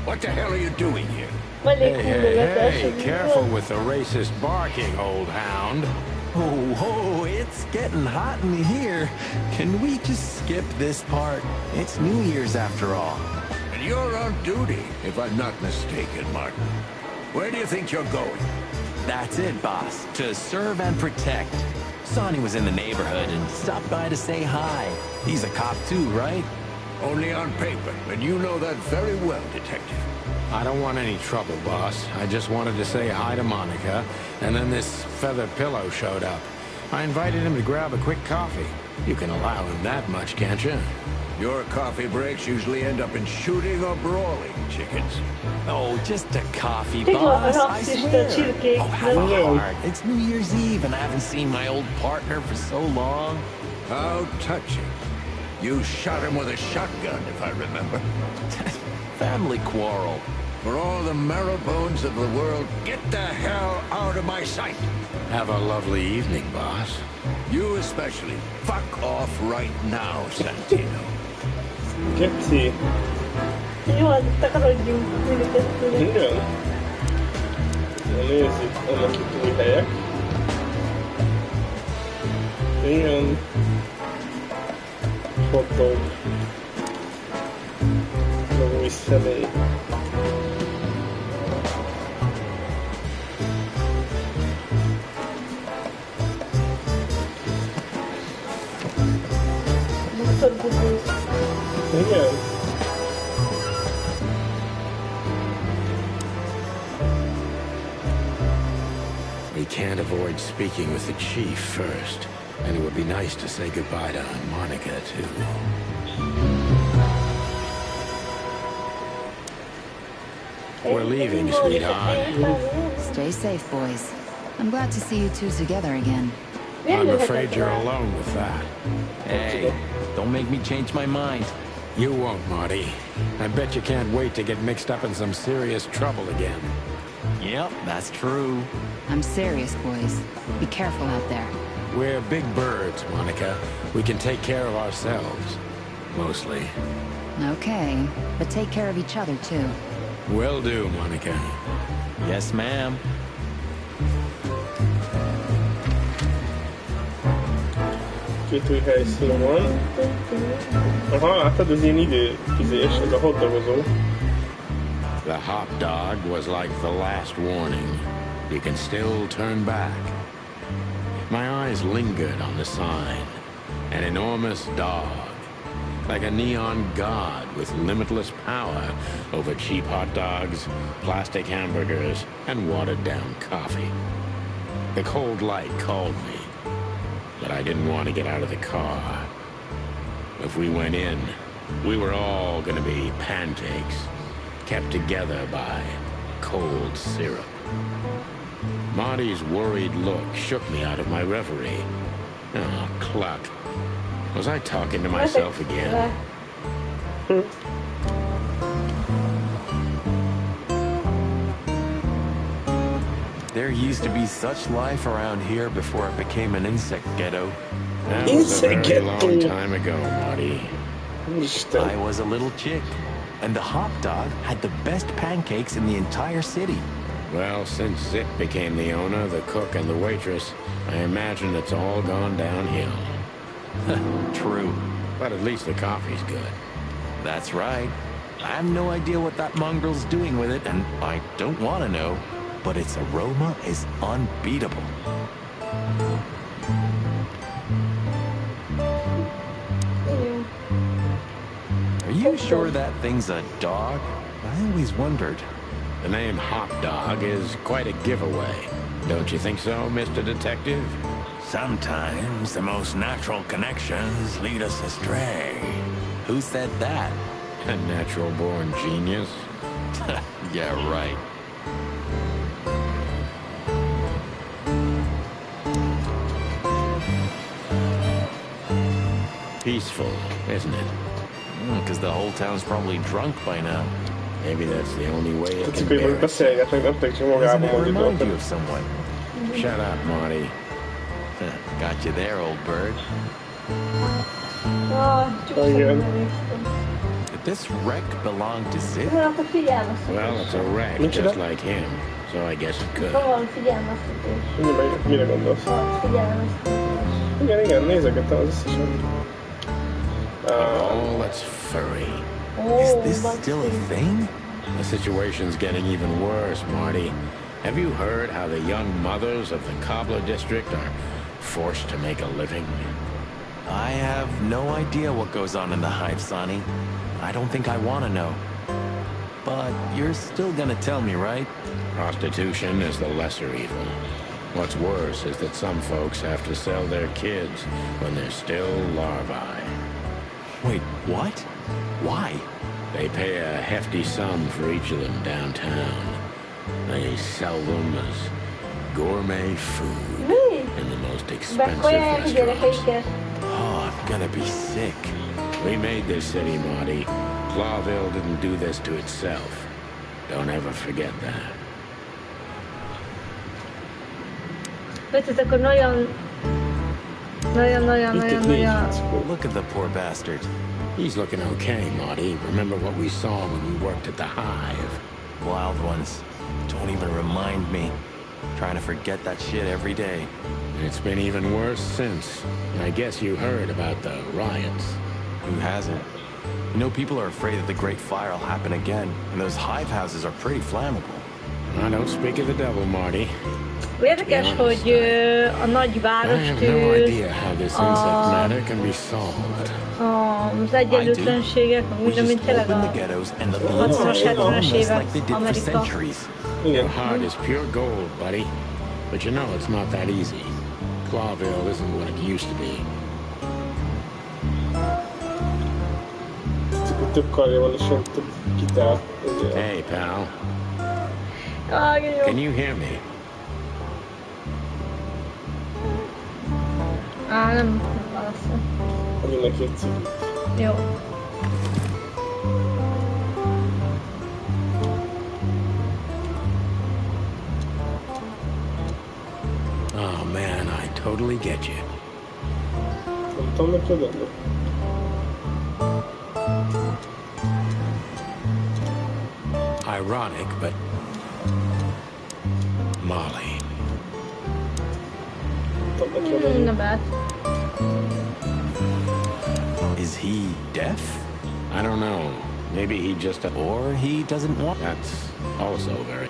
What the hell are you doing here? Hey, careful with the racist barking, old hound. Oh, it's getting hot in here. Can we just skip this part? It's New Year's after all. And you're on duty, if I'm not mistaken, Martin. Where do you think you're going? That's it, boss. To serve and protect. Sonny was in the neighborhood and stopped by to say hi. He's a cop too, right? Only on paper, and you know that very well, Detective. I don't want any trouble, boss. I just wanted to say hi to Monica, and then this feather pillow showed up. I invited him to grab a quick coffee. You can allow him that much, can't you? Your coffee breaks usually end up in shooting or brawling, chickens. Oh, just a coffee, boss, I swear. Oh, have a heart. It's New Year's Eve, and I haven't seen my old partner for so long. How touching. You shot him with a shotgun, if I remember. Family quarrel. For all the marrow bones of the world, get the hell out of my sight. Have a lovely evening, boss. You especially. Fuck off right now, Santino. Geci. Jó, hát takarodjunk mindkettőnek. Igen. Nézzük, annak itt új helyek. Igen. Hotdog. Meg új személy. Igen. We can't avoid speaking with the chief first, and it would be nice to say goodbye to Monica, too. We're leaving, sweetheart. Stay safe, boys. I'm glad to see you two together again. I'm afraid you're alone with that. Hey, don't make me change my mind. You won't, Marty. I bet you can't wait to get mixed up in some serious trouble again. Yep, that's true. I'm serious, boys. Be careful out there. We're big birds, Monica. We can take care of ourselves. Mostly. Okay, but take care of each other, too. Will do, Monica. Yes, ma'am. Két új helyszín van. Aha, láttad, ez ilyen időkizés, ez a hotdogozó. The hot dog was like the last warning. You can still turn back. My eyes lingered on the sign. An enormous dog. Like a neon god with limitless power over cheap hot dogs, plastic hamburgers, and watered-down coffee. The cold light called me, but I didn't want to get out of the car. If we went in, we were all going to be pancakes, kept together by cold syrup. Marty's worried look shook me out of my reverie. Oh, cluck. Was I talking to myself again? There used to be such life around here before it became an insect ghetto. That was a very long time ago, Marty. I was a little chick, and the hot dog had the best pancakes in the entire city. Well, since Zip became the owner, the cook, and the waitress, I imagine it's all gone downhill. True. But at least the coffee's good. That's right. I have no idea what that mongrel's doing with it, and I don't want to know, but its aroma is unbeatable. Are you sure that thing's a dog? I always wondered. The name Hot Dog is quite a giveaway. Don't you think so, Mr. Detective? Sometimes the most natural connections lead us astray. Who said that? A natural-born genius. Yeah, right. Peaceful, isn't it? Because the whole town's probably drunk by now. Maybe that's the only way it can Tetszik, hogy most bear it. beszélgetnek, nem pedig csak Doesn't magában it mondjuk remind you dolgokat. of someone? Shut up, Marty. Got you there, old bird. Csak Igen. Did this wreck belong to Zip? Hát a figyelmeztetés. Well, it's a wreck, Micsoda? just like him. So I guess it could. Van figyelmeztetés. Mire gondolsz? Van figyelmeztetés. Igen, nézegettem az összeset. Oh, that's furry. Is this still a thing? The situation's getting even worse, Marty. Have you heard how the young mothers of the Cobbler district are forced to make a living? I have no idea what goes on in the hive, Sonny. I don't think I want to know. But you're still gonna tell me, right? Prostitution is the lesser evil. What's worse is that some folks have to sell their kids when they're still larvae. Wait, what? Why? They pay a hefty sum for each of them downtown. They sell them as gourmet food in the most expensive Bekolják restaurants. gyerekeiket. Oh, I'm gonna be sick. We made this city, Marty. Clawville didn't do this to itself. Don't ever forget that. Mert akkor nagyon... Look at the poor bastard. He's looking okay, Marty. Remember what we saw when we worked at the hive? Wild ones. Don't even remind me. Trying to forget that shit every day. It's been even worse since. I guess you heard about the riots. Who hasn't? You know, people are afraid that the Great Fire will happen again, and those hive houses are pretty flammable. I don't speak of the devil, Marty. Érdekes, hogy a I nagyvárost have no idea how this insect matter can be solved. az egyenlőtlenségek, meg minden, mint tényleg Open a the ghettos and the police 60-as, 70-es like évek they did for Amerika. centuries. Your heart is pure gold, buddy. But you know it's not that easy. Clawville isn't what it used to be. Csak több karja van, és ilyen több gitár. Hey, pal. Jó. Can you hear me? Nem válaszol. Adj neki egy cigit. Jó. Oh, man, I totally get you. Nem tudom neki adni. Ironic, but... Molly. Tudom neki adni. Nem bát. Is he deaf? I don't know. Maybe he just... Or he doesn't want... That's also very...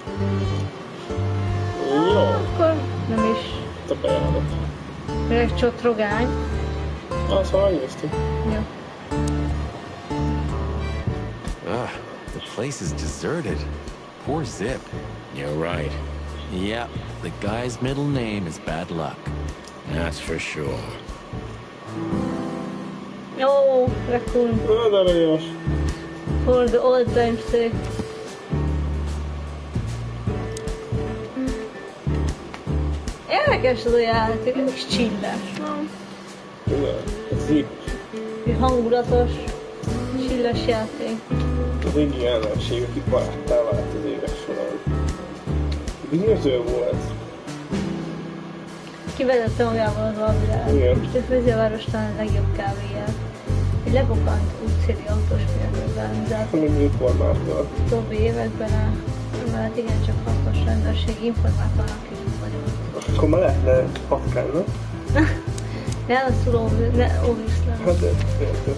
Jó, Akkor nem is. a bejárat. Meg csotrogány. Szóval megnéztük. Jó. The place is deserted. Poor Zip. You're right. Yep, the guy's middle name is Bad Luck. That's for sure. Jó, raccoon. De aranyos. For the old time's sake. Érdekes az a játék, ez is csillás. Igen, ez így. Egy hangulatos, csillás játék. Az régi ellenség, aki baráttá vált az évek során. Bűnöző volt. Kivezette magával az alvilág. Igen. Most a főzőváros talán a legjobb kávéját. Egy lebukant útszéli autós mérőben, de Még informátor. utóbbi években mert igen, csak hasznos rendőrség informátornak is vagyok. Akkor már lehetne patkány, nem? Ne, az túl óvisz nem. Hát de érted.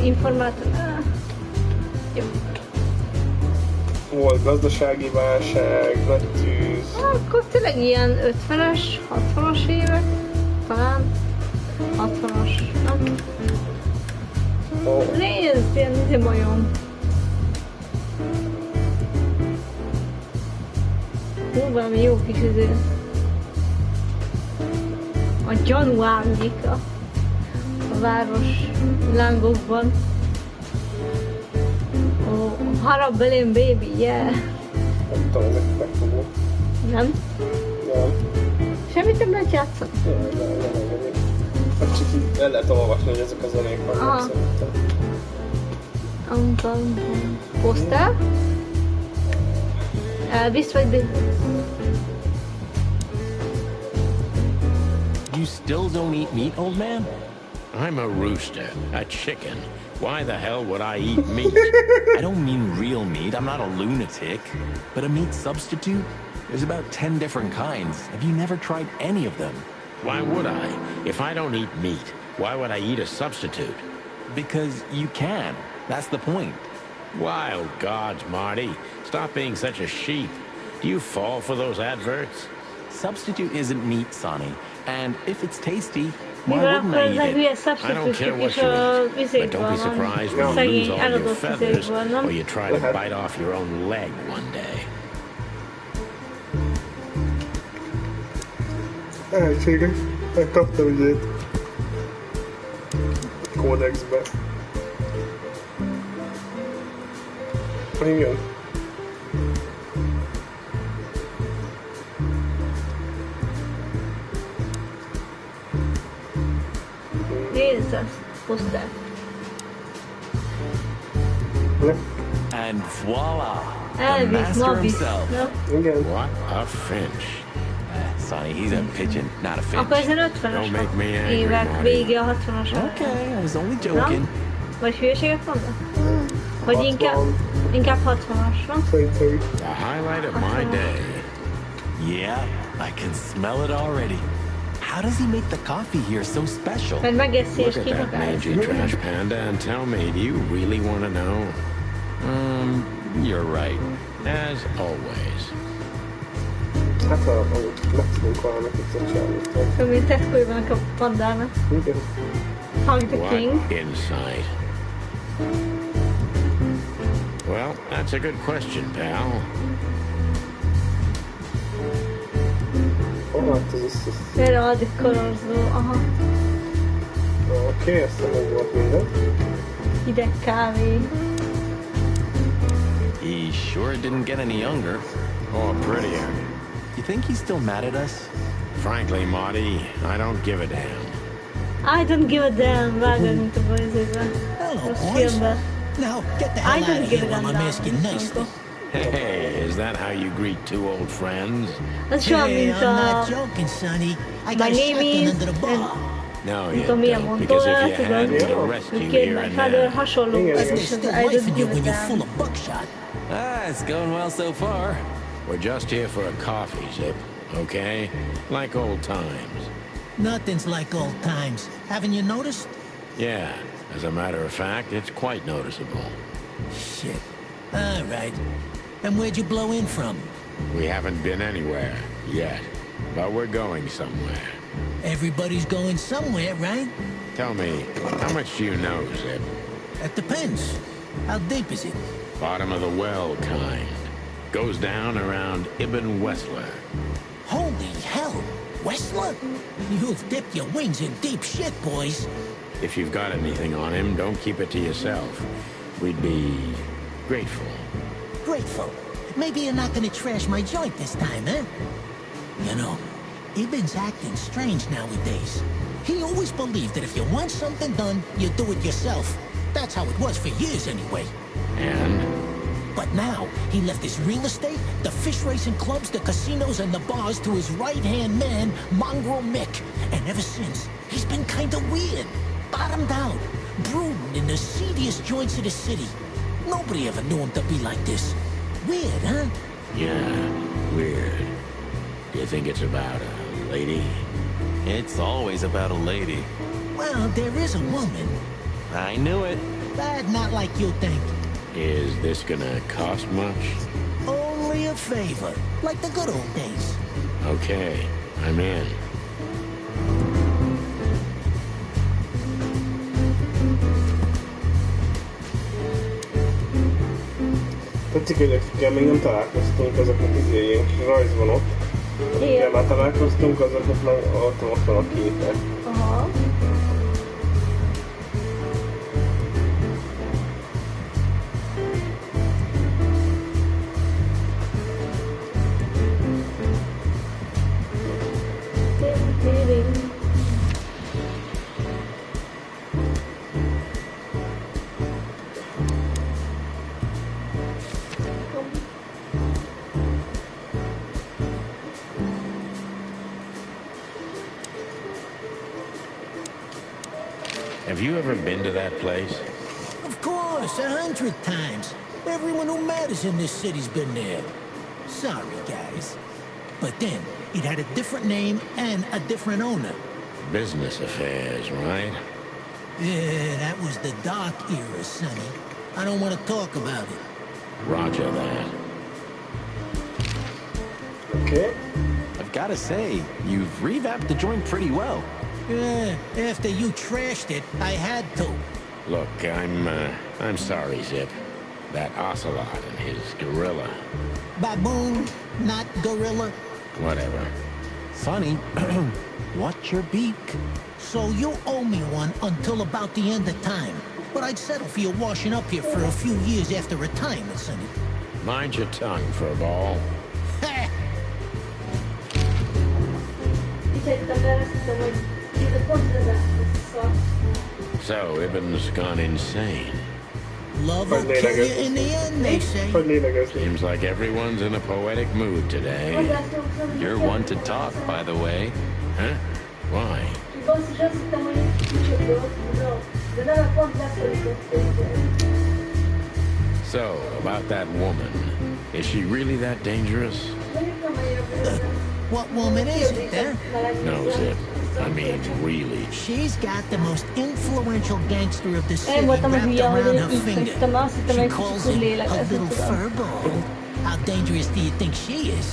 Informátor, jó. Volt gazdasági válság, nagy tűz. Akkor tényleg ilyen 50-es, 60-as évek, talán 60-as, nem? Nézd, ilyen majom. Valami jó kis izé. A gyanú árnyéka a város lángokban. Ó, Harap belém, baby, yeah. Nem tudom, ezek megfogó. Nem? Nem. Semmit nem lehet játszani? Nem. Hát csak így el lehet olvasni, hogy ezek a zenék vannak szerintem. Poszter? Elvis vagy You still don't eat meat, old man? I'm a rooster, a chicken. Why the hell would I eat meat? I don't mean real meat. I'm not a lunatic. But a meat substitute? There's about 10 different kinds. Have you never tried any of them? Why would I? If I don't eat meat, why would I eat a substitute? Because you can. That's the point. Wild gods, Marty. Stop being such a sheep. Do you fall for those adverts? Substitute isn't meat, Sonny. And if it's tasty, why mivel wouldn't akkor I ez eat hülye it? I don't care substitűtök what is you a eat, but vizékből don't be van. surprised when you Szegény lose all your eladott feathers vizékből, or nem? you try to bite off your own leg one day. Lehetséges. Megkaptam ügyét. Kódexbe. Igen. Nézd ezt, poszter. And voila! The Elvis, master Nobis. himself. Igen. What a finch. Sonny, he's a pigeon, not a finch. Akkor ezen 50-es Don't make me angry, évek Marty. vége, a 60-as Okay, I was only joking. Vagy hülyeséget mondok? Vagy inkább 60-as, nem? Szerintem. The highlight of my day. Yeah, I can smell it already. How does he make the coffee here so special? Mert megeszi és Look at that kimagáz. mangy trash panda and tell me, do you really want to know? You're right. As always. Hát meg tudunk valamit itt csinálni. Akkor mint tetkóiban a pandának. Igen. Hug the What king. insight? Well, that's a good question, pal. Hol hát ez összes? Erre addig kororzó, aha. Oké, aztán meg volt minden. Hideg kávé. He sure didn't get any younger. Or prettier. You think he's still mad at us? Frankly, Marty, I don't give a damn. I don't give a damn, vágod, mint a bajzékben. Rossz filmben. Now, get the I hell out don't of give here a while damn. I'm asking nicely. Hey, is that how you greet two old friends? Ez olyan, Hey, mint I'm a... not joking, Sonny. I My got a name shotgun is... under the bar. No, Nem you tudom, milyen don't, mondó because el, if you had, tudod? we'd arrest you Mit here kérnek, and hát now. hasonló, Igen, ez igen. is az Still I life don't in you give a when you're full damn. of buckshot. It's going well so far. We're just here for a coffee, Zip, okay? Like old times. Nothing's like old times. Haven't you noticed? Yeah, as a matter of fact, it's quite noticeable. Shit. All right. And where'd you blow in from? We haven't been anywhere yet, but we're going somewhere. Everybody's going somewhere, right? Tell me, how much do you know, Zip? That depends. How deep is it? Bottom of the well kind. Goes down around Ibn Wessler. Holy hell! Wessler? You've dipped your wings in deep shit, boys. If you've got anything on him, don't keep it to yourself. We'd be grateful. Grateful. Maybe you're not gonna trash my joint this time, eh? You know, Ibn's acting strange nowadays. He always believed that if you want something done, you do it yourself. That's how it was for years anyway. And? But now, he left his real estate, the fish racing clubs, the casinos, and the bars to his right-hand man, Mongrel Mick. And ever since, he's been kinda weird. Bottomed out. Brooding in the seediest joints of the city. Nobody ever knew him to be like this. Weird, huh? Yeah, weird. Do you think it's about a lady? It's always about a lady. Well, there is a woman. I knew it. But not like you think. Is this gonna cost much? Only a favor. Like the good old days. Okay, I'm in. Tetszik, hogy akikkel még nem találkoztunk, azoknak ilyen kis rajz van ott. Akikkel már találkoztunk, azoknak már ott van a képe. Aha. Have you ever been to that place? Of course, 100 times. Everyone who matters in this city's been there. Sorry, guys. But then, it had a different name and a different owner. Business affairs, right? Yeah, that was the dark era, Sonny. I don't want to talk about it. Roger that. Okay. I've got to say, you've revamped the joint pretty well. Yeah, after you trashed it, I had to. Look, I'm sorry, Zip. That ocelot and his gorilla. Baboon, not gorilla. Whatever. Sonny, watch your beak. So you owe me one until about the end of time. But I'd settle for you washing up here for a few years after retirement, Sonny. Mind your tongue, furball. So, Ibn's gone insane. Love will kill you in the end, they say. Seems like everyone's in a poetic mood today. You're one to talk, by the way. Huh? Why? So, about that woman. Is she really that dangerous? What woman is it, eh? No, Zip. I mean, really. She's got the most influential gangster of the city Én voltam az wrapped ilyen, hogy around én her így finger. fektem, azt hittem, She hogy calls kicsit it lélek, a ezt nem little tudom. furball. How dangerous do you think she is?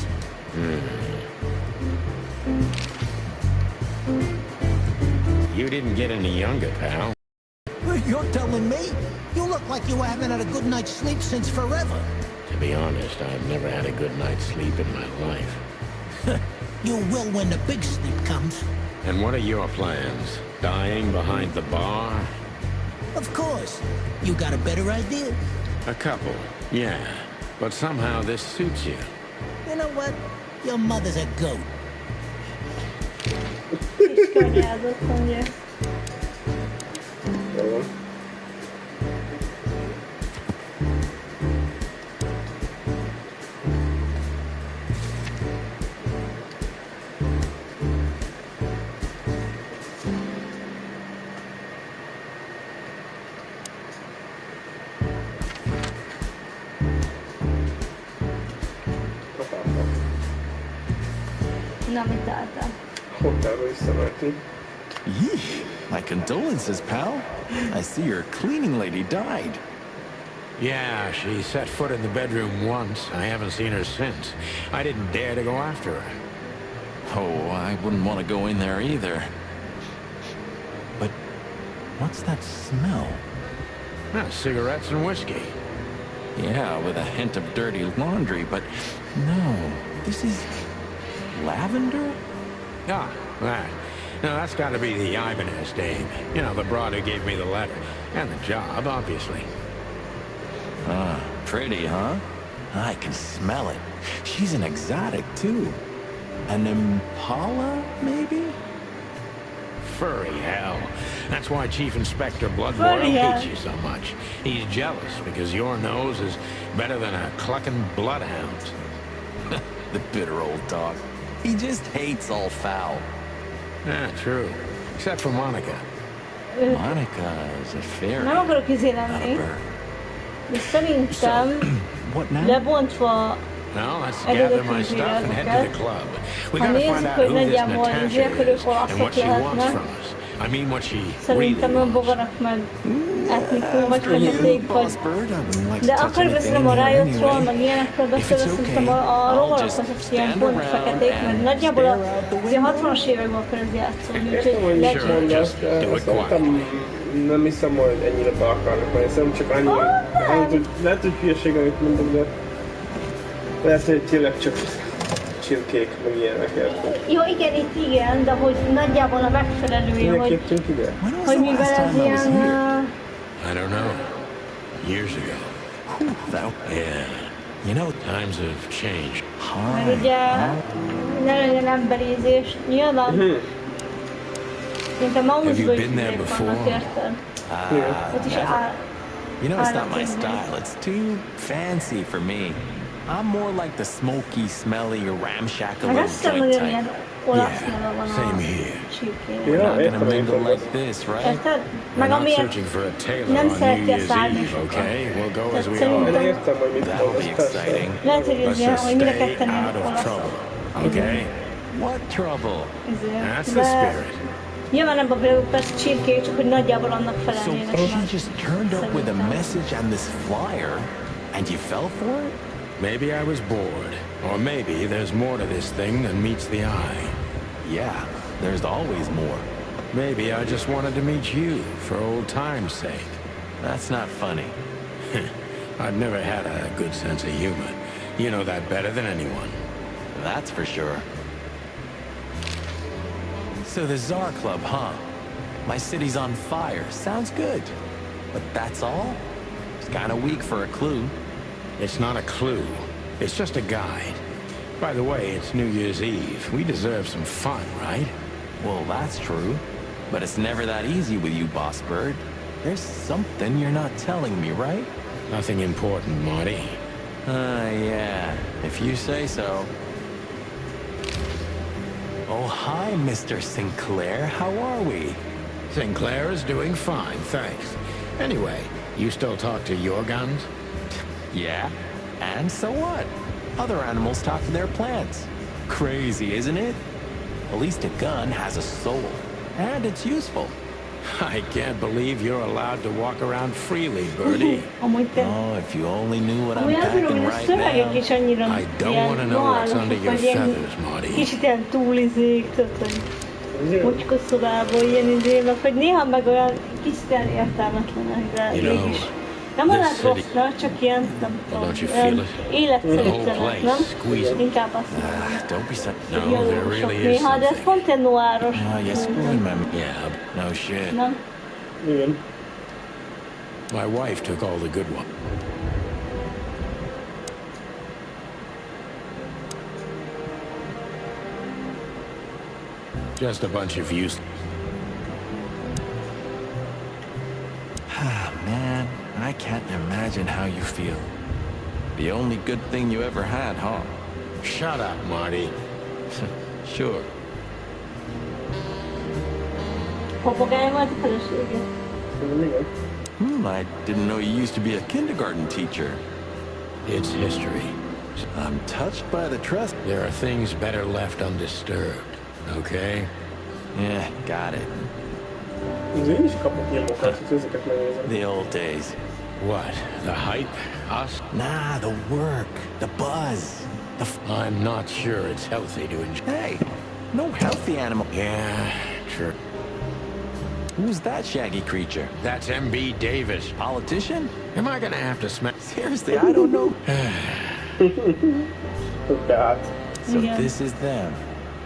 You didn't get any younger, pal. You're telling me? You look like you haven't had a good night's sleep since forever. To be honest, I've never had a good night's sleep in my life. You will when the big sleep comes. And what are your plans? Dying behind the bar? Of course. You got a better idea? A couple, yeah. But somehow this suits you. You know what? Your mother's a goat. Jó van. Na, mit álltál? Hotelba visszamentünk. Yee, my condolences, pal. I see your cleaning lady died. Yeah, she set foot in the bedroom once. I haven't seen her since. I didn't dare to go after her. Oh, I wouldn't want to go in there either. But what's that smell? Cigarettes and whiskey. Yeah, with a hint of dirty laundry, but no, this is lavender? Ah, that. No, that's got to be the Ibanez dame. You know, the broad who gave me the letter. And the job, obviously. Ah, pretty, huh? I can smell it. She's an exotic, too. An impala, maybe? Furry hell. That's why Chief Inspector Bloodboil hates you so much. He's jealous because your nose is better than a clucking bloodhound. The bitter old dog. He just hates all foul. Yeah, true. Except for Monica. Monica is a fairy. Nem akarok izé lenni. De szerintem lebontva No, let's gather my stuff and head to the club. We gotta find out who this Natasha is and what she wants from us. I mean what she really szerintem önbogarak meg etnikum vagy feketék vagy... De akkor beszélem a Riotról, meg ilyenekről beszélve, szerintem a rovarok azok ilyen pont feketék, mert nagyjából a 60-as években kezd játszódni, úgyhogy legyen. Szerintem nem hiszem, hogy ennyire be akarnak menni, szerintem csak annyi. Lehet, hogy hülyeség, amit mondok, de lehet, hogy tényleg csak csirkék, meg ilyenek értek. Jó, igen, itt igen, de hogy nagyjából a megfelelője, hogy mivel ez ilyen... I don't know. Years ago. Yeah. You know, times have changed. Meg ugye ne legyen emberízés, nyilván. Mint a Mausba is izék vannak, érted? Ott is You know, it's not my style. It's too fancy for me. I'm more like the smoky, smelly, ramshackle little joint type. olasz neve van a csirkének. We're not gonna mingle like this, right? Érted? Meg We're not amiért searching for a tailor nem on szereti New a Year's szárnyasokat. Eve, okay? We'll go as we Tehát are. Értem, hogy mit That'll mondasz, be persze. exciting. lehet, hogy ez Let's ilyen, just hogy mind a stay ketten out of olaszok. trouble, okay? What trouble? That's the De spirit. nyilván ebben például persze csirkék, csak hogy nagyjából annak So felelnének. she just turned up with a message and this flyer, and you fell for it? Maybe I was bored, or maybe there's more to this thing than meets the eye. Yeah, there's always more. Maybe I just wanted to meet you for old time's sake. That's not funny. I've never had a good sense of humor. You know that better than anyone. That's for sure. So the Tsar Club, huh? My city's on fire. Sounds good. But that's all? It's kind of weak for a clue. It's not a clue. It's just a guide. By the way, it's New Year's Eve. We deserve some fun, right? Well, that's true. But it's never that easy with you, Boss Bird. There's something you're not telling me, right? Nothing important, Marty. Yeah. If you say so. Oh, hi, Mr. Sinclair. How are we? Sinclair is doing fine, thanks. Anyway, you still talk to your guns? Yeah. And so what? Other animals talk to their plants. Crazy, isn't it? At least a gun has a soul. And it's useful. I can't believe you're allowed to walk around freely, Birdie. Oh, if you only knew what I'm Amúgy azt mondom, packing hogy a right szövegek now. is annyira I don't ilyen want to know what's under your vagy ilyen feathers, Marty. kicsit ilyen túlizék, tudod, hogy mocskoszobából ilyen izének, hogy néha meg olyan kicsit ilyen értelmetlenek, de mégis. Nem olyan rossznak, csak ilyen, nem tudom, olyan életszerűtlenek, nem? Inkább azt mondom. Don't be so... No, there really is Néha, de ez pont ilyen noáros. Yes, remember. Yeah, no shit. Nem? Igen. My wife took all the good ones. Just a bunch of use. Man, I can't imagine how you feel. The only good thing you ever had, huh? Shut up, Marty. Sure. Papagája volt a felesége. I didn't know you used to be a kindergarten teacher. It's history. I'm touched by the trust. There are things better left undisturbed, okay? Yeah, got it. Én is kapok ilyen munkát, hogy ezeket megnézem. The old days. What? The hype? Us? Nah, the work, the buzz. I'm not sure it's healthy to enjoy. Hey, no healthy animal. Yeah, sure. Who's that shaggy creature? That's M.B. Davis. Politician? Am I gonna have to smack? Seriously, I don't know. So Yeah. this is them.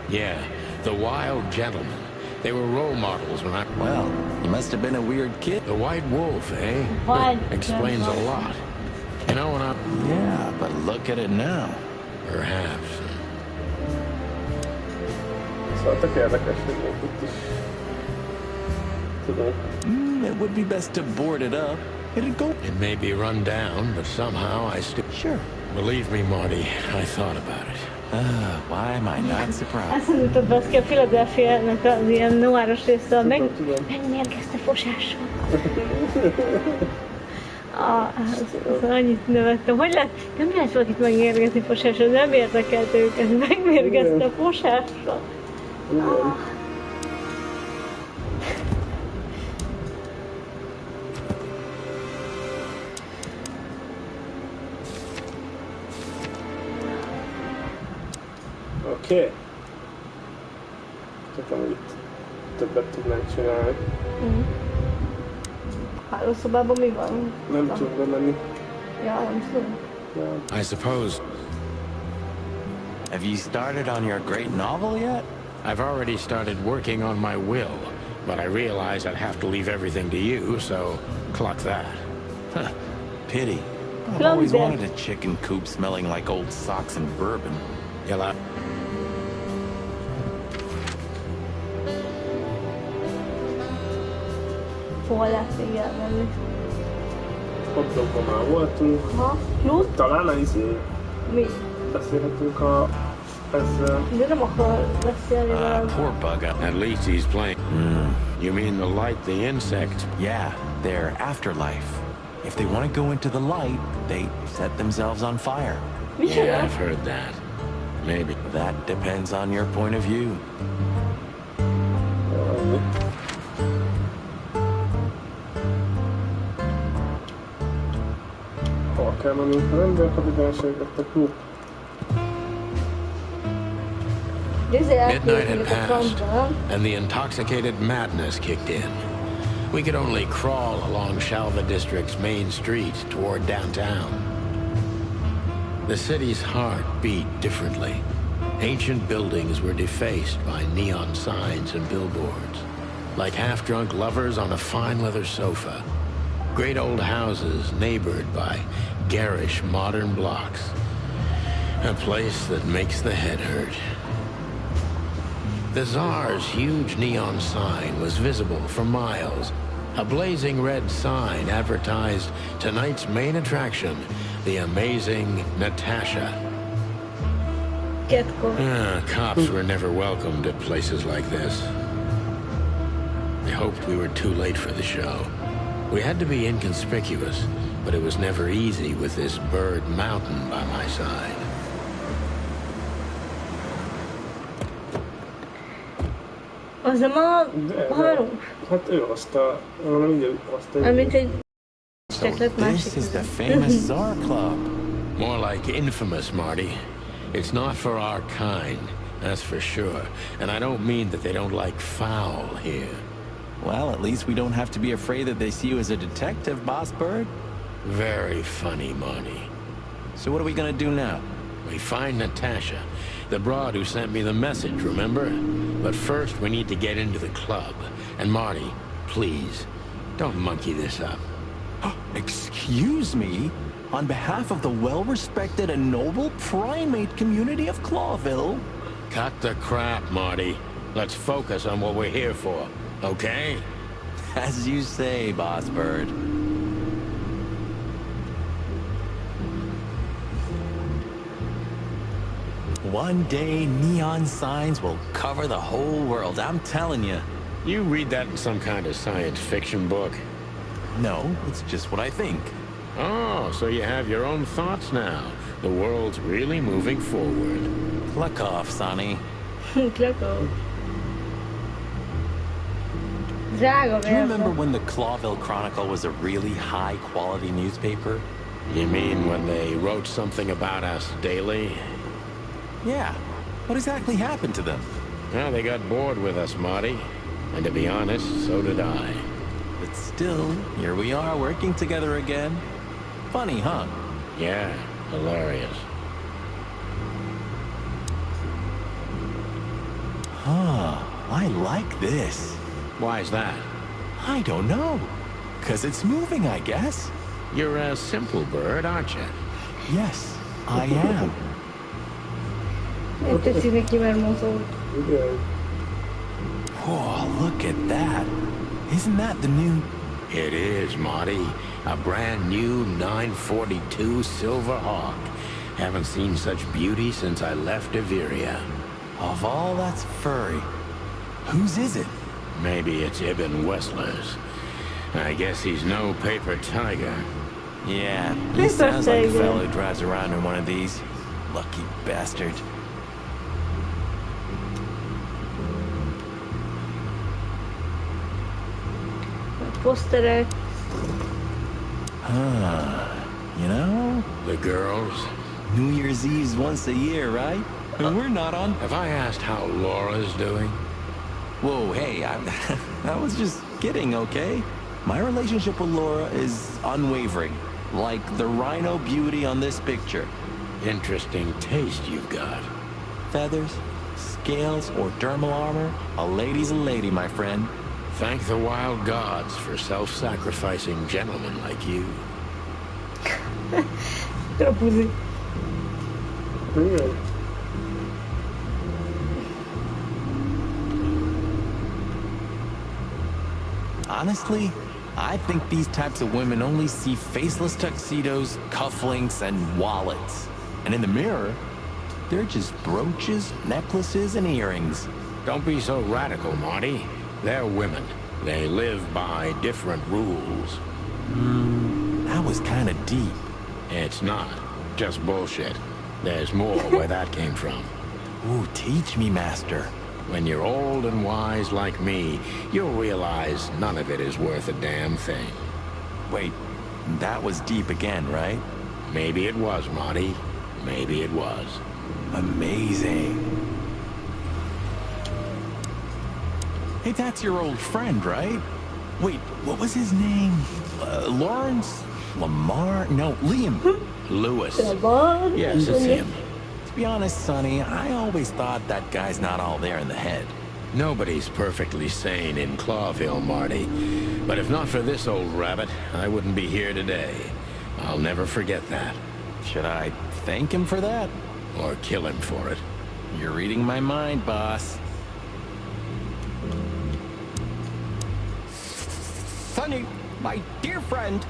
Yeah, the wild gentlemen. They were role models when I... Well, you must have been a weird kid. The white wolf, eh? White Explains a wolf. lot. You know, when I... Yeah, but look at it now. Perhaps. Szóval tök érdekes, hogy még itt is tudom. It would be best to board it up. It'd go... It may be run down, but somehow I still... Sure. Believe me, Marty, I thought about it. Why am I not surprised? Azt mondtad, baszki, a Philadelphia-nek az ilyen noáros része, megmérgezte fosással. Az annyit nevettem. Hogy lehet, nem lehet valakit megmérgezni fosással, nem érdekelte őket, megmérgezte fosással. Oké. Tudom, hogy itt többet tudnánk csinálni. Hálószobában mi van? Nem tudunk bemenni. Ja, nem tudom. I suppose... Have you started on your great novel yet? I've already started working on my will, but I realized I'd have to leave everything to you, so cluck that. Huh. Pity. I've always wanted a chicken coop smelling like old socks and bourbon. You'll have... Hol lesz így elmenni? Hotdogban már voltunk. Ha? Plusz? Talán a izé... Mi? Beszélhetünk a De nem akar beszélni velem. Poor bug. At least he's playing. You mean the light, the insect? Yeah, their afterlife. If they want to go into the light, they set themselves on fire. Yeah, I've heard that. Maybe. That depends on your point of view. Hol kell mennünk? A rendőrkapitányság, a klub. Midnight had passed, and the intoxicated madness kicked in. We could only crawl along Shalva District's main street toward downtown. The city's heart beat differently. Ancient buildings were defaced by neon signs and billboards, like half-drunk lovers on a fine leather sofa. Great old houses neighbored by garish modern blocks. A place that makes the head hurt. The Tsar's huge neon sign was visible for miles. A blazing red sign advertised tonight's main attraction, the amazing Natasha. Cops were never welcomed at places like this. I hoped we were too late for the show. We had to be inconspicuous, but it was never easy with this bird mountain by my side. Az nem a halunk? Hát ő hozta, mindjárt hozta. Mint egy So this is the famous Tsar Club. More like infamous, Marty. It's not for our kind, that's for sure. And I don't mean that they don't like foul here. Well, at least we don't have to be afraid that they see you as a detective, Boss Bird. Very funny, Marty. So what are we gonna do now? We find Natasha, the broad who sent me the message, remember? But first, we need to get into the club. And Marty, please, don't monkey this up. Excuse me? On behalf of the well-respected and noble primate community of Clawville? Cut the crap, Marty. Let's focus on what we're here for, okay? As you say, Boss Bird. One day, neon signs will cover the whole world, I'm telling you. You read that in some kind of science fiction book? No, it's just what I think. Oh, so you have your own thoughts now. The world's really moving forward. Cluck off, Sonny. Cluck off. Do you remember when the Clawville Chronicle was a really high-quality newspaper? You mean when they wrote something about us daily? Yeah. What exactly happened to them? Well, they got bored with us, Marty. And to be honest, so did I. But still, here we are working together again. Funny, huh? Yeah, hilarious. Huh, I like this. Why's that? I don't know. 'Cause it's moving, I guess. You're a simple bird, aren't you? Yes, I am. Oh, look at that. Isn't that the new... It is, Marty. A brand new 942 Silver Hawk. Haven't seen such beauty since I left Averia. Of all that's furry, whose is it? Maybe it's Ibn Wessler's. I guess he's no paper tiger. Yeah, he sounds like a fellow who drives around in one of these. Lucky bastard. Poszterek. You know? The girls? New Year's Eve's once a year, right? And we're not on... Have I asked how Laura's doing? Whoa, hey, I was just kidding, okay? My relationship with Laura is unwavering. Like the rhino beauty on this picture. Interesting taste you've got. Feathers, scales, or dermal armor, a lady's a lady, my friend. Thank the wild gods for self-sacrificing gentlemen like you. Honestly, I think these types of women only see faceless tuxedos, cufflinks, and wallets. And in the mirror, They're just brooches, necklaces, and earrings. Don't be so radical, Marty. They're women. They live by different rules. That was kind of deep. It's not. Just bullshit. There's more where that came from. Ooh, teach me, Master. When you're old and wise like me, you'll realize none of it is worth a damn thing. Wait, that was deep again, right? Maybe it was, Marty. Maybe it was. Amazing. Hey, that's your old friend, right? Wait, what was his name? Lawrence? Lamar? No, Liam. Lewis. Yes, it's him. To be honest, Sonny, I always thought that guy's not all there in the head. Nobody's perfectly sane in Clawville, Marty. But if not for this old rabbit, I wouldn't be here today. I'll never forget that. Should I thank him for that? Or kill him for it? You're reading my mind, boss. Sonny, my dear friend.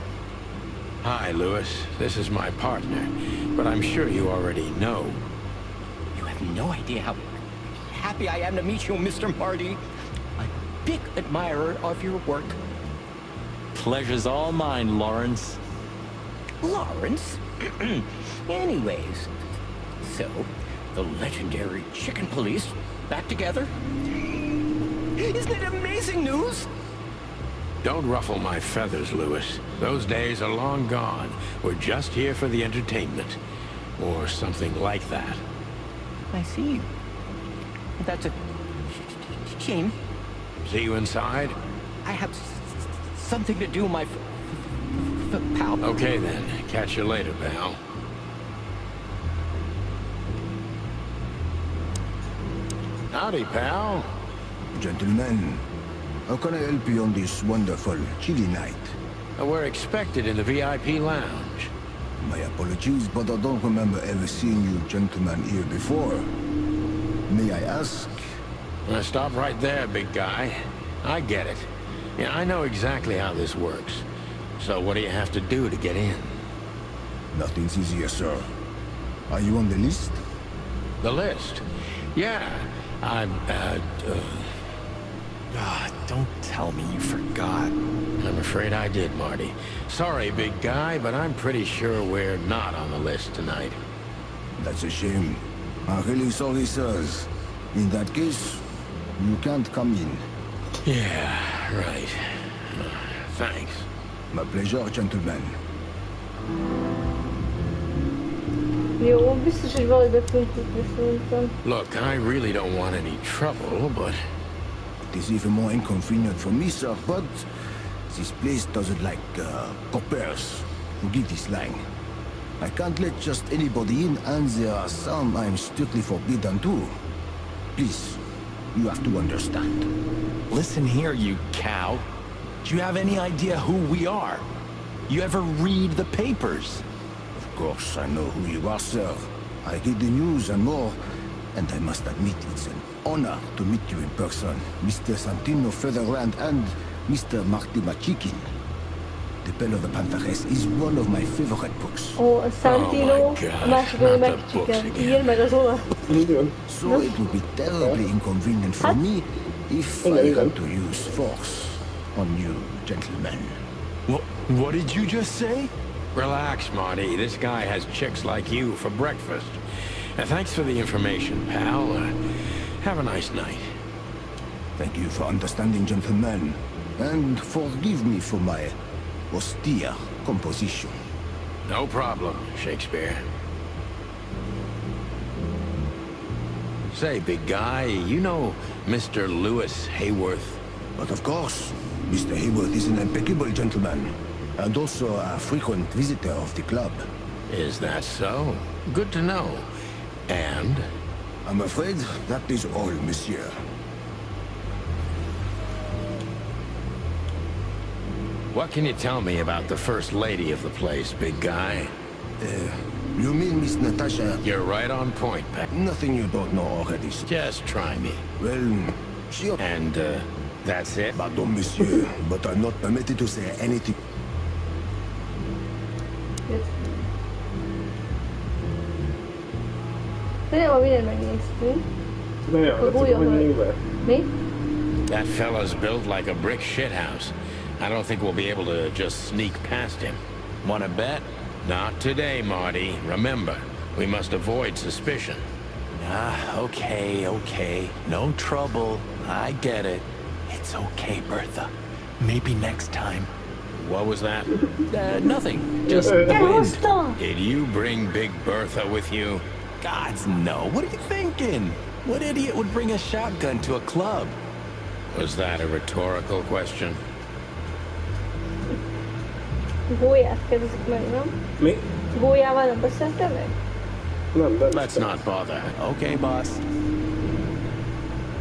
Hi, Lewis. This is my partner. But I'm sure you already know. You have no idea how happy I am to meet you, Mr. Marty. A big admirer of your work. Pleasure's all mine, Lawrence. Lawrence? Anyways, so, the legendary Chicken Police back together? Isn't it amazing news? Don't ruffle my feathers, Lewis. Those days are long gone. We're just here for the entertainment. Or something like that. I see. That's a shame. See you inside? I have something to do, my pal. Okay then. Catch you later, pal. Howdy, pal. Gentlemen, how can I help you on this wonderful, chilly night? We're expected in the VIP lounge. My apologies, but I don't remember ever seeing you gentlemen here before. May I ask? Stop right there, big guy. I get it. Yeah, I know exactly how this works. So what do you have to do to get in? Nothing's easier, sir. Are you on the list? The list? Yeah. Don't tell me you forgot. I'm afraid I did, Marty. Sorry, big guy, but I'm pretty sure we're not on the list tonight. That's a shame. I'm really sorry, sirs. In that case, you can't come in. Yeah, right. Thanks. My pleasure, gentlemen. Jó, biztos, hogy valahogy be tudunk jutni szerintem. Look, I really don't want any trouble, but... It is even more inconvenient for me, sir, but this place doesn't like coppers. Forgive this slang. I can't let just anybody in, and there are some I'm strictly forbidden to. Please, you have to understand. Listen here, you cow. Do you have any idea who we are? You ever read the papers? Of course, I know who you are, sir. I read the news and more, and I must admit it's an honor to meet you in person, Mr. Santino Featherland and Mr. Marty Machikin. The Bell of the Pantheress is one of my favorite books. Ó, Santino, a másik meg megcsiken. Ír meg az olat. So it would be terribly inconvenient for me if I had to use force on you, gentlemen. What did you just say? Relax, Marty. This guy has chicks like you for breakfast. Thanks for the information, pal. Have a nice night. Thank you for understanding, gentlemen. And forgive me for my austere composition. No problem, Shakespeare. Say, big guy, you know Mr. Lewis Hayworth? But of course, Mr. Hayworth is an impeccable gentleman, and also a frequent visitor of the club. Is that so? Good to know. And? I'm afraid that is all, monsieur. What can you tell me about the first lady of the place, big guy? You mean Miss Natasha? You're right on point, Pat. Nothing you don't know already. Just try me. Well, she... And, that's it? Pardon, monsieur, but I'm not permitted to say anything. Szerintem, ha mindent megnéztünk. De jó, de tudom, hogy mivel. Mi? That fella's built like a brick shithouse. I don't think we'll be able to just sneak past him. Wanna bet? Not today, Marty. Remember, we must avoid suspicion. Okay. No trouble. I get it. It's okay, Bertha. Maybe next time. What was that? Nothing. Just wind. Did you bring Big Bertha with you? Gods, no. What are you thinking? What idiot would bring a shotgun to a club? Was that a rhetorical question? Gólyát kérdezik meg, nem? Mi? Gólyával nem beszéltél meg? Nem, de... Let's not bother. Okay, boss.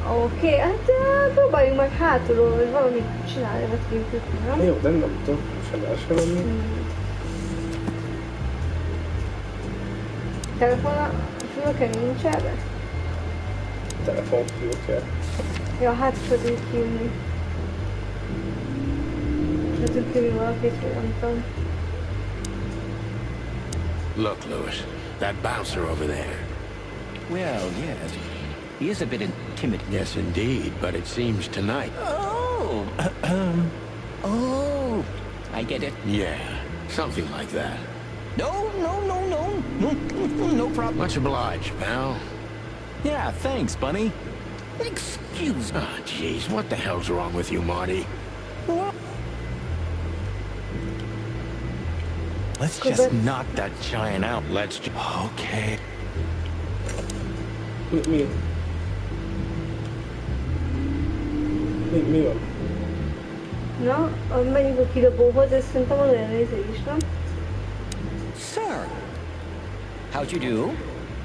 Oké, hát próbáljunk meg hátulról, hogy valamit csinálni, vagy kiütni, nem? Jó, de nem tudom, se lenni. Telefon a fülöken nincs erre? Telefon fülöke. Ja, hát tudjuk hívni. Tudjuk hívni valakit, vagy nem tudom. Look, Lewis, that bouncer over there. Well, yes. He is a bit intimidating. Yes, indeed, but it seems tonight. Oh! Oh! I get it. Yeah, something like that. No problem. Much obliged, pal. Yeah, thanks, Bunny. Excuse me. Ah, jeez, what the hell's wrong with you, Marty? What? Let's just knock that giant out. Okay. Mi van? Na, menjünk a kidobóhoz, ez szerintem az olyan néző is, nem? Sir, how'd you do?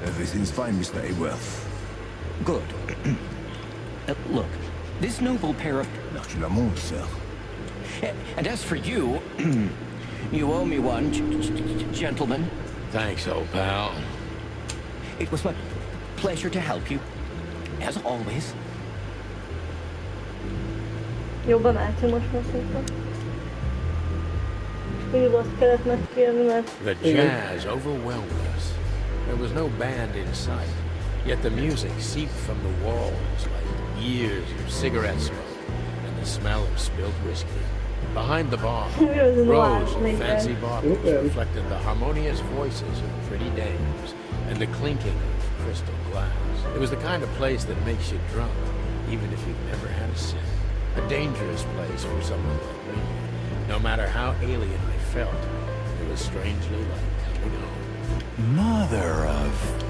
Everything's fine, Mr. Aworth. Good. Look, this noble pair of... Naturellement, sir. And as for you, you owe me one, gentlemen. Thanks, old pal. It was my pleasure to help you, as always. Jobban álltunk most már szerintem. Mindig azt kellett megkérni, mert... The jazz overwhelmed us. There was no band in sight, yet the music seeped from the walls like years of cigarette smoke and the smell of spilled whiskey. Behind the bar, rows of fancy bottles reflected the harmonious voices of pretty dames and the clinking of crystal glass. It was the kind of place that makes you drunk, even if you've never had a sip. A dangerous place for someone like me. No matter how alien I felt, it was strangely like coming home. Mother of...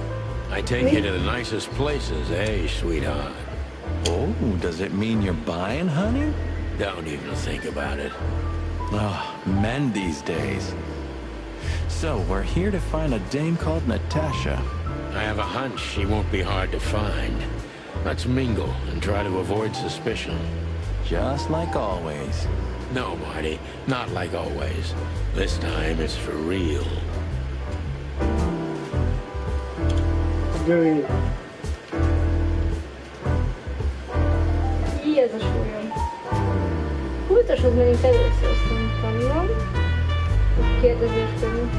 I take you to the nicest places, eh, sweetheart? Oh, does it mean you're buying, honey? Don't even think about it. Oh, men these days. So, we're here to find a dame called Natasha. I have a hunch she won't be hard to find. Let's mingle and try to avoid suspicion. Just like always. No, Marty, not like always. This time it's for real. Így ez a súlyom. Kultoshoz menjünk először, szerintem, nem? Kérdezéskedni.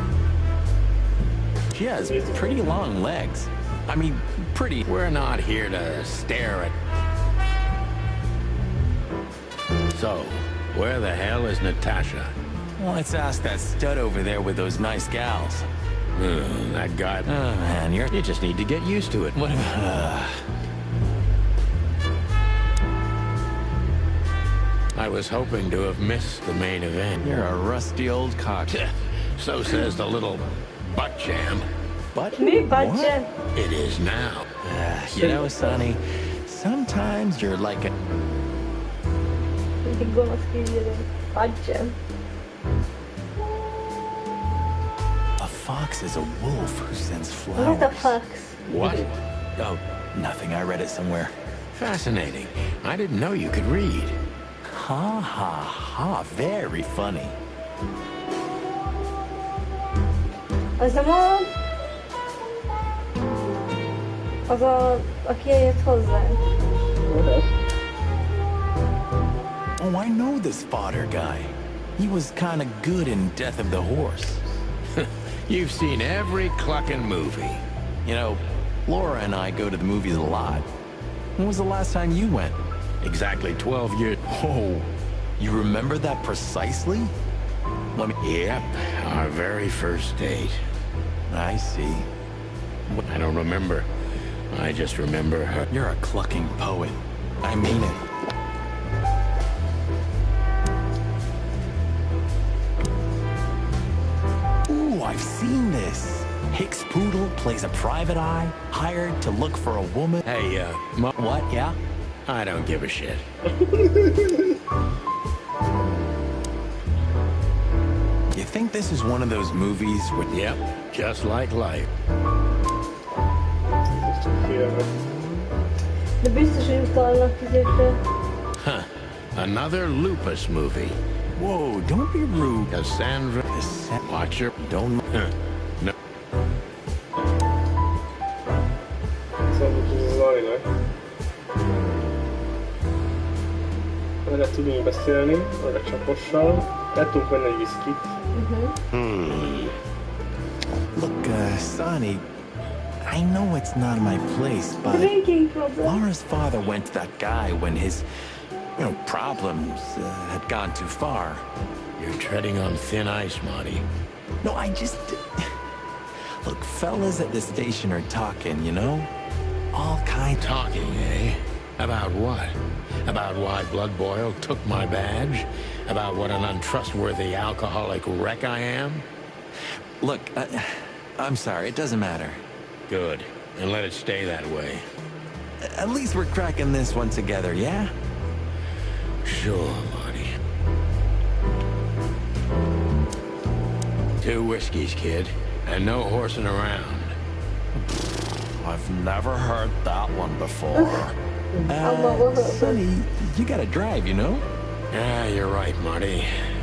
She has pretty long legs. I mean, pretty... We're not here to stare at... So, where the hell is Natasha? Well, let's ask that stud over there with those nice gals. That guy... Oh, man, You just need to get used to it. What... I was hoping to have missed the main event. You're a rusty old cock. So says the little butt jam. Butt? Me, butt jam. It is now. You know, Sonny, sometimes you're like a... Mindig gonosz kívülön. Butt jam. A fox is a wolf who sends flowers. What the fox? What? Oh, nothing. I read it somewhere. Fascinating. I didn't know you could read. Ha ha ha. Very funny. Az nem a... Az a... Aki eljött hozzánk. Oh, I know this fodder guy. He was kind of good in Death of the Horse. You've seen every clucking movie. You know, Laura and I go to the movies a lot. When was the last time you went? Exactly 12 years. Oh, you remember that precisely? Let me... Yep, our very first date. I see. I don't remember. I just remember her. You're a clucking poet. I mean it. Ooh, I've seen this. Hicks Poodle plays a private eye, hired to look for a woman. Hey, what, yeah? I don't give a shit. You think this is one of those movies with... Yep, just like life. De biztos, hogy utalnak ezért. Huh. Another lupus movie. Whoa, don't be rude. Cassandra. Watch your... Don't... No. Szóval Zajnak. Vele tudunk beszélni, meg a csapossal. El tudunk venni egy viszkit. Look, Sonny, I know it's not my place, but Drinking problem. Laura's father went to that guy when his, problems had gone too far. You're treading on thin ice, Marty. No, I just... Look, fellas at the station are talking, All kinds... Talking, eh? About what? About why Blood Boil took my badge? About what an untrustworthy alcoholic wreck I am? Look, I'm sorry, it doesn't matter. Good. And let it stay that way. At least we're cracking this one together, yeah? Sure, Marty. 2 whiskeys, kid. And no horsing around. I've never heard that one before. Sonny, you gotta drive, Yeah, you're right, Marty.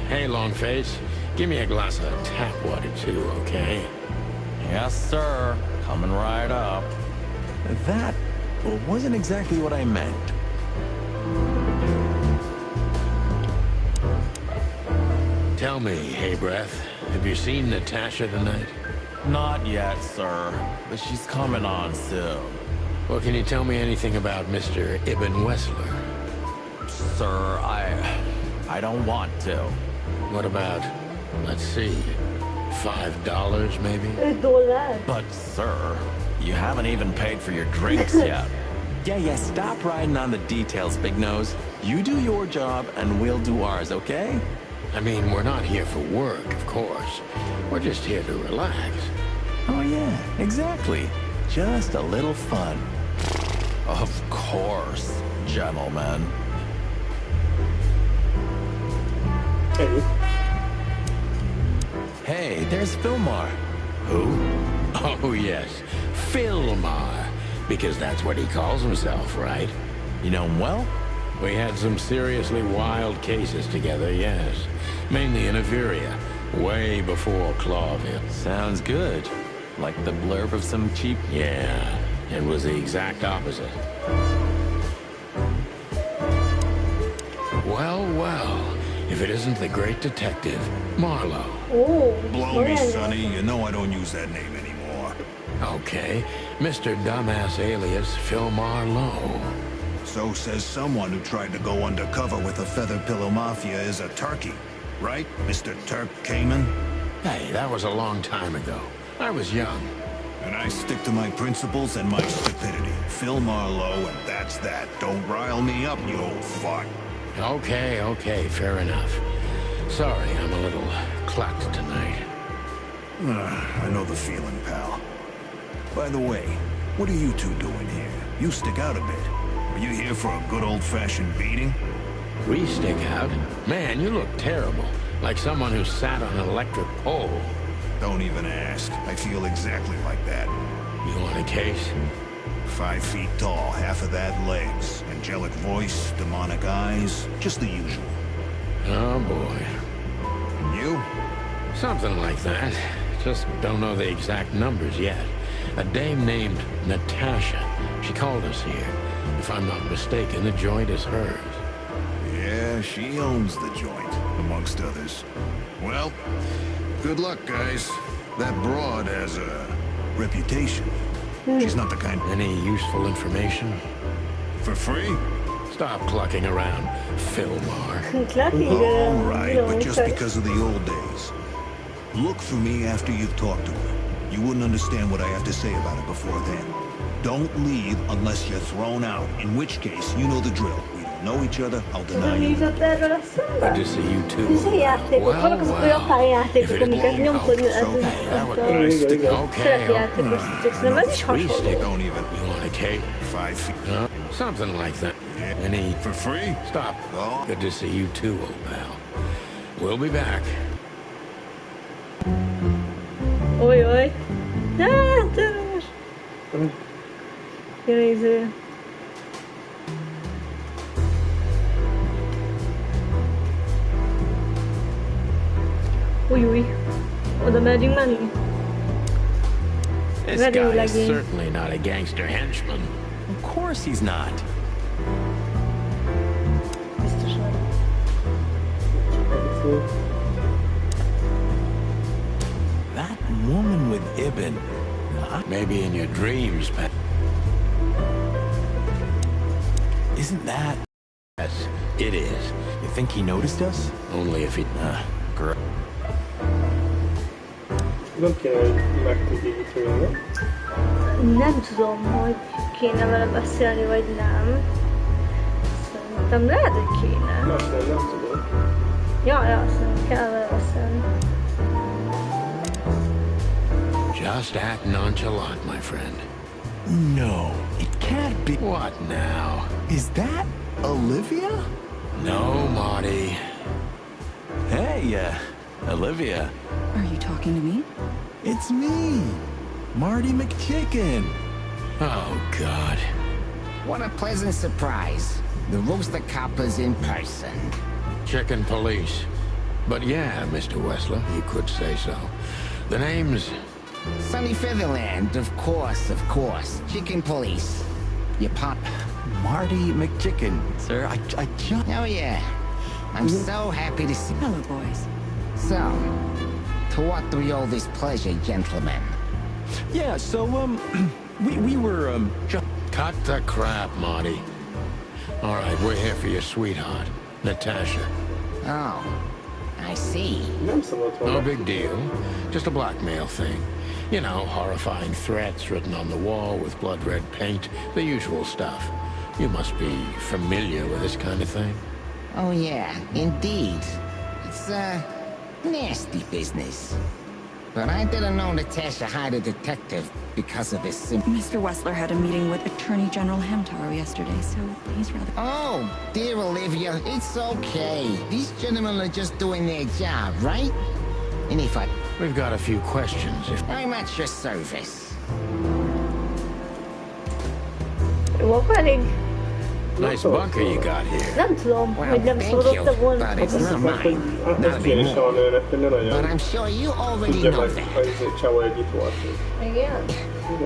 Hey, Longface, give me a glass of tap water, too, okay? Yes, sir. Coming right up. That wasn't exactly what I meant. Tell me, hey, Breath, have you seen Natasha tonight? Not yet, sir. But she's coming on soon. Well, can you tell me anything about Mr. Ibn Wessler? Sir, I don't want to. What about, let's see, $5 maybe? $1. But, sir, you haven't even paid for your drinks yet. Yeah, stop riding on the details, Big Nose. You do your job, and we'll do ours, okay? I mean, we're not here for work, of course. We're just here to relax. Oh, yeah, exactly. Just a little fun. Of course, gentlemen. Hey, there's Fillmore. Who? Oh, yes, Fillmore. Because that's what he calls himself, right? You know him well? We had some seriously wild cases together, yes. Mainly in Averia, way before Clawville. Sounds good. Like the blurb of some cheap... Yeah, it was the exact opposite. Well, if it isn't the great detective, Marlowe. Oh, Blow me, Sonny. You know I don't use that name anymore. Okay, Mr. Dumbass alias Phil Marlowe. So says someone who tried to go undercover with the Feather Pillow Mafia is a turkey. Right, Mr. Turk Cayman? Hey, that was a long time ago. I was young. And I stick to my principles and my stupidity. Phil Marlowe, and that's that. Don't rile me up, you old fart. Okay, fair enough. Sorry, I'm a little clucked tonight. I know the feeling, pal. By the way, what are you two doing here? You stick out a bit. Are you here for a good old-fashioned beating? We stick out? Man, you look terrible. Like someone who sat on an electric pole. Don't even ask. I feel exactly like that. You want a case? 5 feet tall, half of that legs. Angelic voice, demonic eyes, just the usual. Oh, boy. You? Something like that. Just don't know the exact numbers yet. A dame named Natasha. She called us here. If I'm not mistaken, the joint is hers. Yeah, she owns the joint, amongst others. Well, good luck, guys. That broad has a reputation. She's not the kind. Any useful information? For free? Stop clucking around, Fillmore. All right, but just because of the old days. Look for me after you've talked to her. You wouldn't understand what I have to say about it before then. Don't leave unless you're thrown out, in which case, you know the drill. We don't know each other, I'll deny you. Good to see you too. Hiszen játékok, vannak azok a japán játékok, amiket nyomkodni lehet, szerepjátékos, szerintem ez is hasonló. Don't even. You want a cake? 5 feet. Something like that. Any... For free? Stop. Good to see you too, old pal. We'll be back. Oj. Tényleg. Kinéző. Új. Oda merjünk menni? This guy is certainly not a gangster henchman. Of course he's not. That woman with Ibn. Maybe in your dreams, but... Isn't that... Yes, it is. You think he noticed us? Only if he... Girl. Nem kéne, hogy megtudjuk itt végre. Nem tudom, hogy kéne vele beszélni, vagy nem. Szerintem lehet, hogy kéne. Nem tudom. Ja, szerintem kell vele beszélni. Just act nonchalant, my friend. No, it can't be. What now? Is that Olivia? No, Marty. Hey, Olivia. Are you talking to me? It's me, Marty McChicken. Oh, God. What a pleasant surprise. The Rooster Copper's in person. Chicken police. But yeah, Mr. Wessler, you could say so. The name's... Sunny Featherland, of course. Chicken police. Your pop... Marty McChicken, sir. I just... Oh, yeah. I'm so happy to see... Hello, boys. So, to what do we owe this pleasure, gentlemen? Yeah, so, we were, just... Cut the crap, Marty. All right, we're here for your sweetheart, Natasha. Oh, I see. No big deal. Just a blackmail thing. You know, horrifying threats written on the wall with blood-red paint. The usual stuff. You must be familiar with this kind of thing. Oh, yeah, indeed. It's, nasty business. But I didn't know Natasha hired a detective because of this Mr. Wessler had a meeting with Attorney General Hamtaro yesterday, so he's rather... Oh, dear Olivia, it's okay. These gentlemen are just doing their job, right? And if I... We've got a few questions. I'm at your service. Nice bunker you got here. Nem tudom, hogy nem szóratta volna. But it's not mine. Not anymore. But I'm sure you already know that. Igen.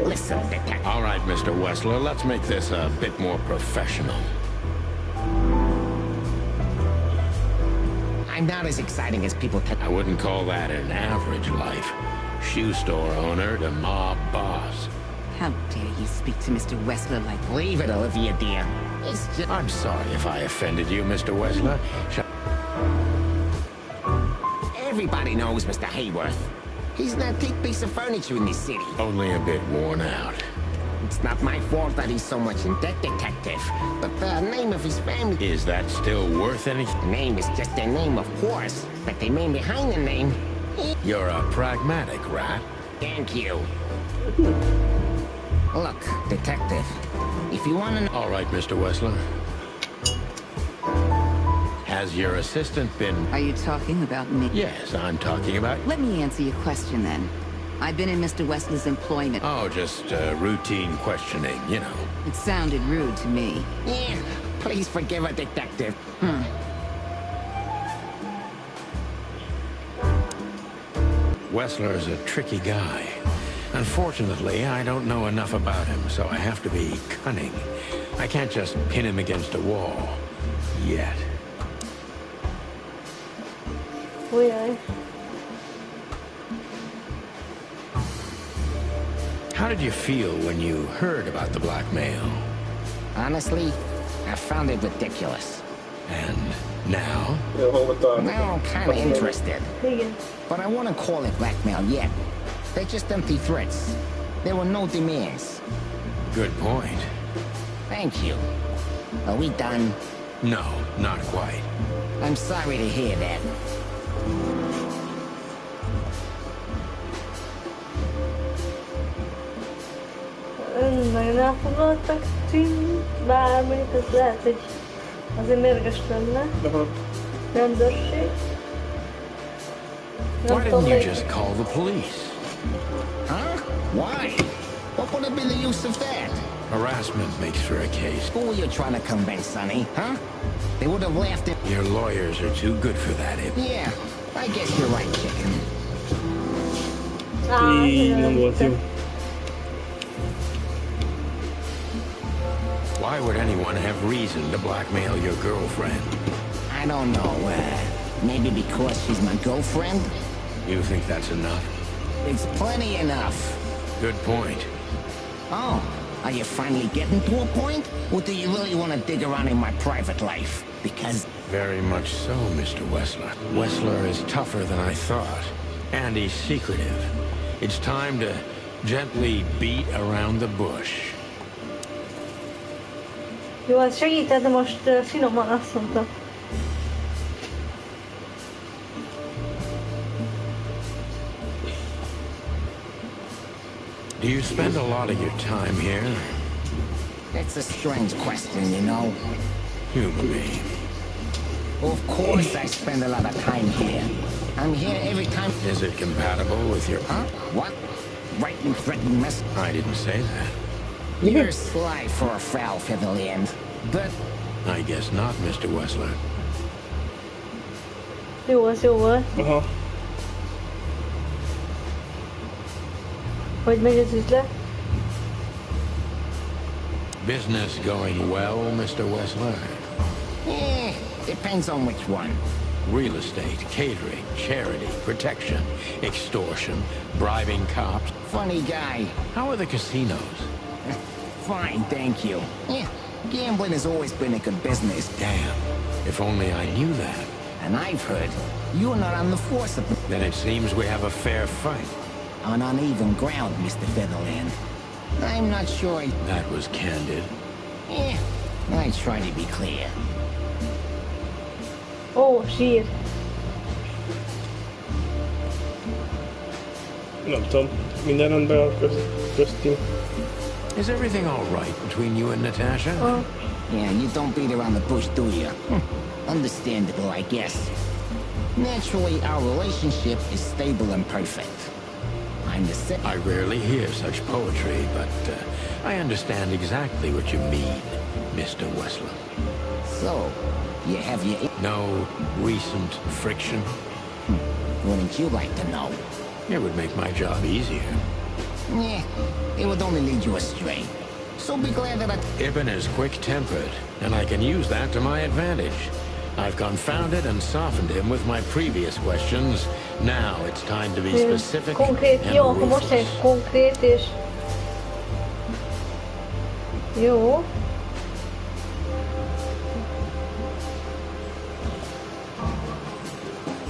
Listen, detective. All right, Mr. Wessler, let's make this a bit more professional. I'm not as exciting as people tell. I wouldn't call that an average life. Shoe store owner to mob boss. How dare you speak to Mr. Wessler like... Leave it, Olivia, dear. It's just... I'm sorry if I offended you, Mr. Wessler. Everybody knows Mr. Hayworth. He's an antique piece of furniture in this city. Only a bit worn out. It's not my fault that he's so much in debt, detective. But the name of his family... Is that still worth anything? Name is just their name, of course. But the man behind the name... You're a pragmatic rat. Thank you. Look, detective, if you want to know... All right, Mr. Wessler. Has your assistant been... Are you talking about me? Yes, I'm talking about... Let me answer your question, then. I've been in Mr. Wessler's employment. Oh, just routine questioning, you know. It sounded rude to me. Yeah, please forgive a detective. Wessler's a tricky guy. Unfortunately, I don't know enough about him, so I have to be cunning. I can't just pin him against a wall. Yet. How did you feel when you heard about the blackmail? Honestly, I found it ridiculous. And now? Now I'm kind of interested. But I wouldn't call it blackmail yet. They're just empty threats. There were no demands. Good point. Thank you. Are we done? No, not quite. I'm sorry to hear that. Nagyon elfoglaltak tűnni, bármit, ez lehet, hogy azért mérges lenne. Rendőrség. Why didn't you just call the police? Huh? Why? What would have been the use of that? Harassment makes for a case. Who are you trying to convince, Sonny? Huh? They would have laughed at... Your lawyers are too good for that, Yeah, I guess you're right, chicken. Így nem volt jó. Why would anyone have reason to blackmail your girlfriend? I don't know. Maybe because she's my girlfriend? You think that's enough? It's plenty enough. Good point. Oh, are you finally getting to a point? Or do you really want to dig around in my private life? Because... Very much so, Mr. Wessler. Wessler is tougher than I thought. And he's secretive. It's time to gently beat around the bush. Jó, ez segített, de most finoman azt mondta. Do you spend a lot of your time here? It's a strange question, you know. Humor me. Of course I spend a lot of time here. I'm here every time... Is it compatible with your... Huh? What? Writing threatening mess? I didn't say that. You're sly for a foul, Featherland. But... I guess not, Mr. Wessler. Jó volt, jó volt. Aha. Hogy megy az üzlet? Business going well, Mr. Wessler? Depends on which one. Real estate, catering, charity, protection, extortion, bribing cops. Funny guy. How are the casinos? Fine, thank you. Gambling has always been a good business. Damn, if only I knew that. And I've heard you're not on the force of... Then it seems we have a fair fight. On uneven ground, Mr. Featherland. I'm not sure That was candid. I try to be clear. Ó, sír. Nem tudom, minden rendben a köztünk. Is everything all right between you and Natasha? Yeah, you don't beat around the bush, do you? Understandable, I guess. Naturally, our relationship is stable and perfect. I'm the I rarely hear such poetry, but I understand exactly what you mean, Mr. Wessler. So, you have your... No recent friction? Wouldn't you like to know? It would make my job easier. Yeah, it would only lead you astray. So be glad that Ibn is quick-tempered, and I can use that to my advantage. I've confounded and softened him with my previous questions. Now it's time to be specific Konkrét, and jó, akkor most egy ruthless. konkrét és... Jó.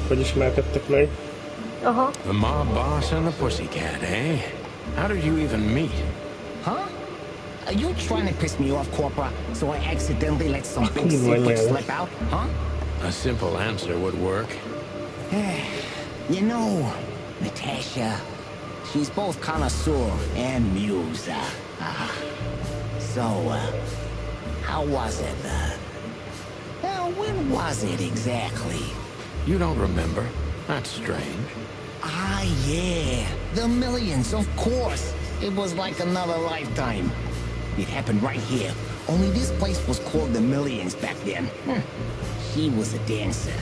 Hogy ismerkedtek meg? Aha. The mob boss and the pussycat, eh? How did you even meet? Huh? Are you trying to piss me off, Corpora, so I accidentally let some big secret slip out, huh? A simple answer would work. You know, Natasha, she's both connoisseur and muse. So, how was it? When was it exactly? You don't remember? That's strange. Ah, yeah. The millions, of course. It was like another lifetime. It happened right here. Only this place was called the Millions back then. She was a dancer.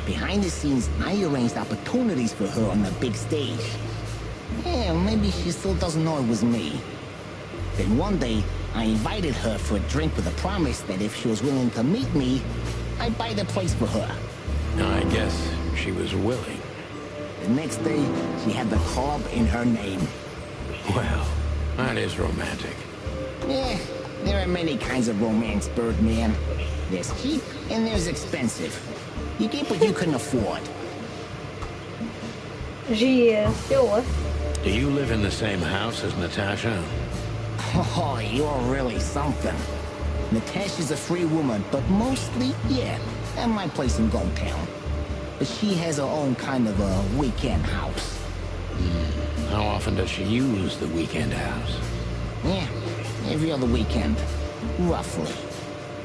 Behind the scenes, I arranged opportunities for her on the big stage. Yeah, maybe she still doesn't know it was me. Then one day, I invited her for a drink with a promise that if she was willing to meet me, I'd buy the place for her. I guess she was willing. The next day, she had the club in her name. Well, That is romantic. Yeah, there are many kinds of romance, Birdman. There's cheap and there's expensive. You get what you can afford. Zsír, jó. Do you live in the same house as Natasha? Oh, you're really something. Natasha's a free woman, but mostly, yeah, at my place in Goldtown. But she has her own kind of a weekend house. How often does she use the weekend house? Yeah, every other weekend, roughly.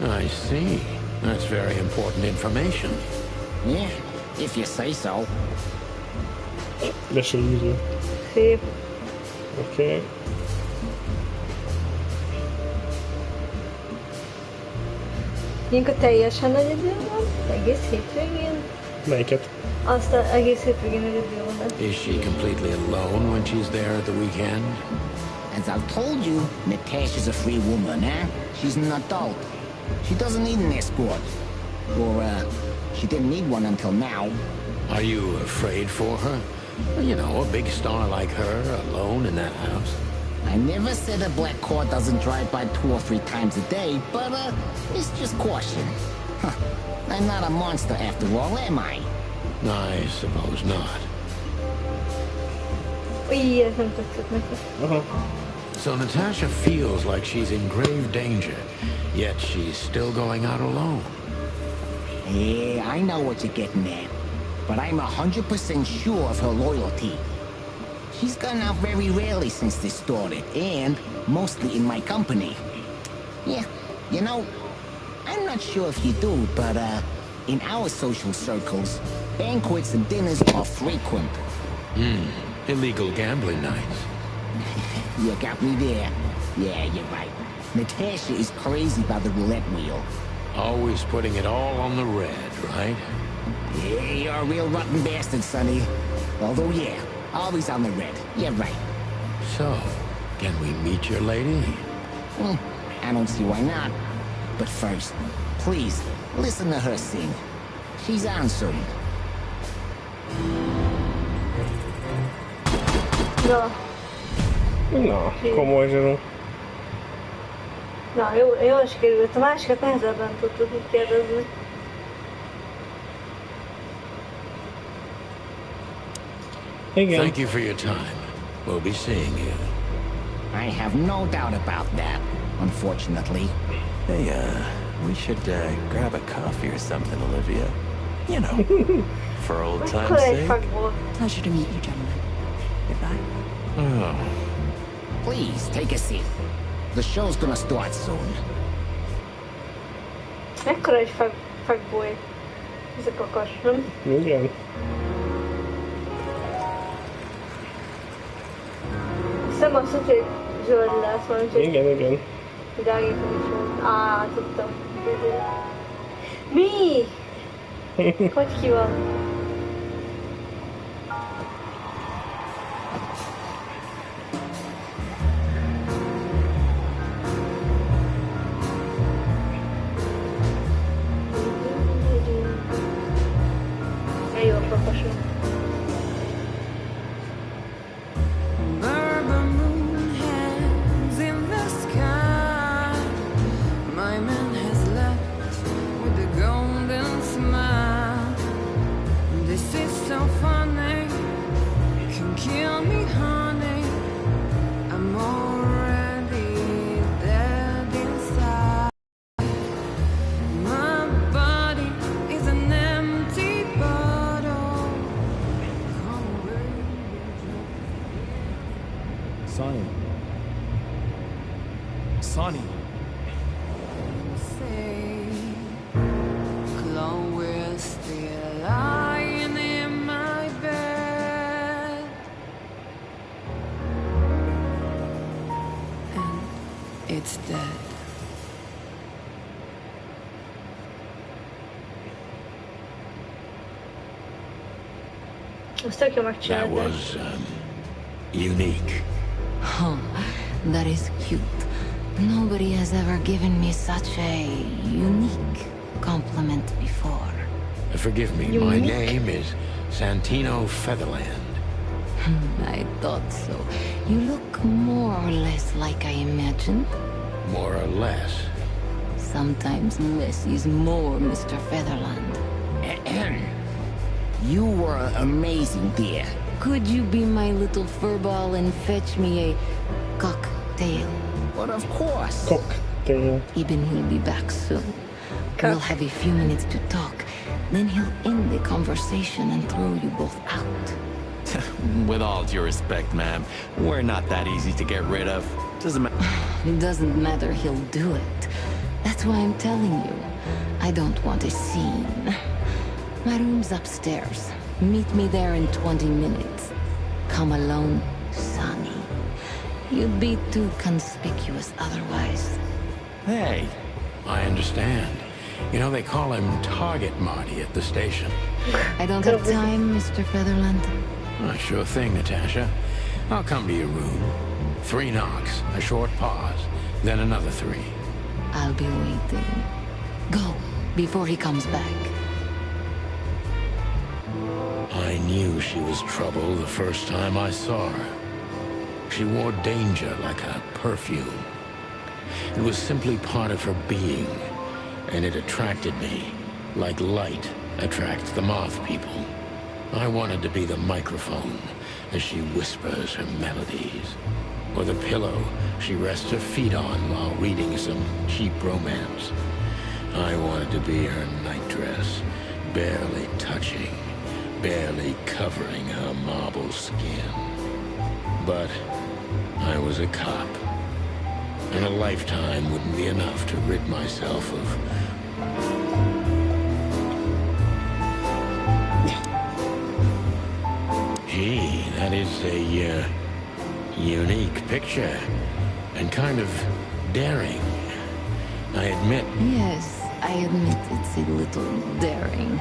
I see. That's very important information. Yeah, if you say so. Le se írja. Szép. Oké. Ilyenkor teljesen nagy idő van? Egész hétvégén? Melyiket? Aztán egész hétvégén nagy idő van. Is she completely alone when she's there at the weekend? As I've told you, Natasha's a free woman, eh? She's an adult. She doesn't need an escort. Or, she didn't need one until now. Are you afraid for her? You know, a big star like her, alone in that house. I never said a black car doesn't drive by 2 or 3 times a day, but, it's just caution. Huh. I'm not a monster after all, am I? I suppose not. Új, ez nem tetszett neki. Aha. So Natasha feels like she's in grave danger, yet she's still going out alone. Yeah, I know what you're getting at. But I'm 100% sure of her loyalty. She's gone out very rarely since this started, and mostly in my company. Yeah, you know, I'm not sure if you do, but, in our social circles, banquets and dinners are frequent. Illegal gambling nights. You got me there. Yeah, you're right. Natasha is crazy about the roulette wheel. Always putting it all on the red, right? Yeah, you're a real rotten bastard, Sonny. Although, yeah, always on the red. You're right. So, can we meet your lady? I don't see why not. But first, please, listen to her sing. She's on soon. Na, Na, komoly zsarú. na jól sikerült. A másikat nehezebben tudtuk így kérdezni. Igen. Thank you for your time. We'll be seeing you. I have no doubt about that, unfortunately. Hey, we should, grab a coffee or something, Olivia. You know, for old time's Akkor egy sake. fagból. Pleasure to meet you, gentlemen. Goodbye. Oh, Please, take a seat. The show's gonna start soon. Mekkora egy fagboly? Ez a kakas, nem? Igen. Hiszem azt mondja, hogy zöld lesz, majd hogy Igen. világítani is van. Á, tudtam. Mi? Hogy ki van? Jó a kakasok. Sonny. Chloe's still lying in my bed, and it's dead. Azt tök jó that megcsinálták. was, unique. Oh, that is cute. Nobody has ever given me such a unique compliment before. Forgive me, my name is Santino Featherland. I thought so. You look more or less like I imagined. More or less. Sometimes less is more, Mr. Featherland. You were amazing, dear. Could you be my little furball and fetch me a cocktail? But of course. Cocktail. Eben will be back soon. We'll have a few minutes to talk. Then he'll end the conversation and throw you both out. With all due respect, ma'am, we're not that easy to get rid of. Doesn't matter. It doesn't matter, he'll do it. That's why I'm telling you. I don't want a scene. My room's upstairs. Meet me there in 20 minutes. Come alone, Sonny. You'd be too conspicuous otherwise. Hey. I understand. You know, they call him Target Marty at the station. I don't have time, Mr. Featherland. Oh, sure thing, Natasha. I'll come to your room. 3 knocks, a short pause, then another 3. I'll be waiting. Go, before he comes back. I knew she was trouble the first time I saw her. She wore danger like a perfume. It was simply part of her being, and it attracted me, like light attracts the moth people. I wanted to be the microphone as she whispers her melodies, or the pillow she rests her feet on while reading some cheap romance. I wanted to be her nightdress, barely touching, barely covering her marble skin. But I was a cop, and a lifetime wouldn't be enough to rid myself of... Gee, that is a unique picture, and kind of daring. I admit... Yes, I admit it's a little daring.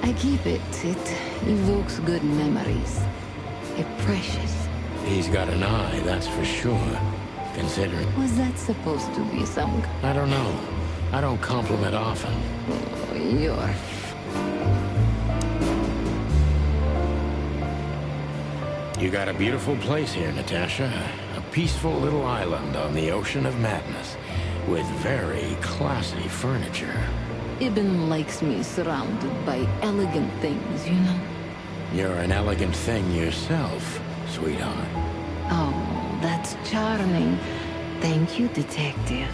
I keep it. It evokes good memories. A precious. He's got an eye, that's for sure. Considering... Was that supposed to be some... I don't know. I don't compliment often. Oh, you're... You got a beautiful place here, Natasha. A peaceful little island on the ocean of madness, with very classy furniture. Eben likes me surrounded by elegant things, you know? You're an elegant thing yourself, sweetheart. Oh, that's charming. Thank you, detective.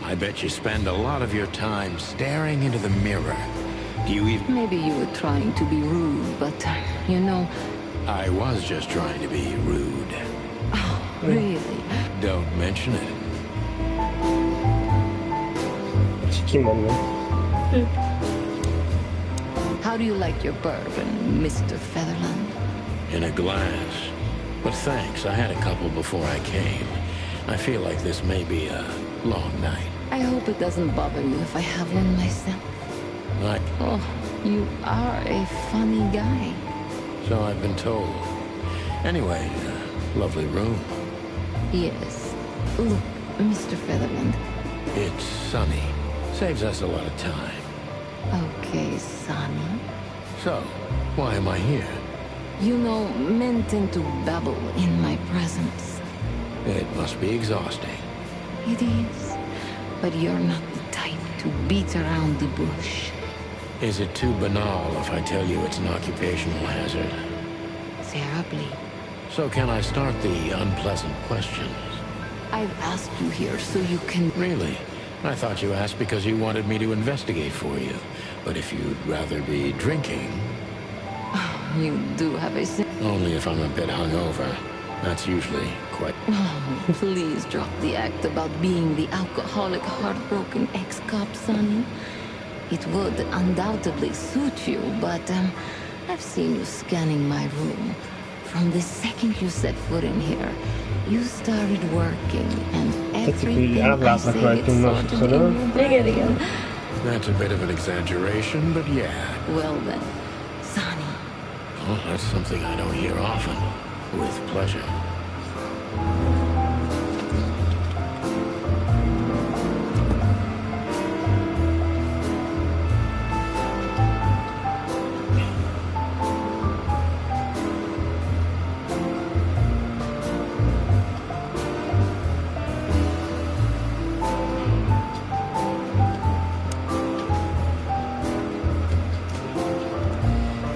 I bet you spend a lot of your time staring into the mirror. Do you even... Maybe you were trying to be rude, but, you know... I was just trying to be rude. Oh, really? Don't mention it. How do you like your bourbon, Mr. Featherland? In a glass. But thanks, I had a couple before I came. I feel like this may be a long night. I hope it doesn't bother you if I have one myself. Oh, you are a funny guy. So I've been told. Anyway, lovely room. Yes. Look, Mr. Featherland. It's sunny. Saves us a lot of time. Okay, Sonny. So, why am I here? You know, men tend to babble in my presence. It must be exhausting. It is. But you're not the type to beat around the bush. Is it too banal if I tell you it's an occupational hazard? Terribly. So can I start the unpleasant questions? I've asked you here so you can... Really? I thought you asked because you wanted me to investigate for you. But if you'd rather be drinking... You do have a... Only if I'm a bit hungover. That's usually quite... Oh, please drop the act about being the alcoholic, heartbroken ex-cop, Sonny. It would undoubtedly suit you, but I've seen you scanning my room. From the second you set foot in here, you started working, and everything I say gets sorted in your brain. That's a bit of an exaggeration, but yeah. Well then, Sonny. Oh, that's something I don't hear often. With pleasure.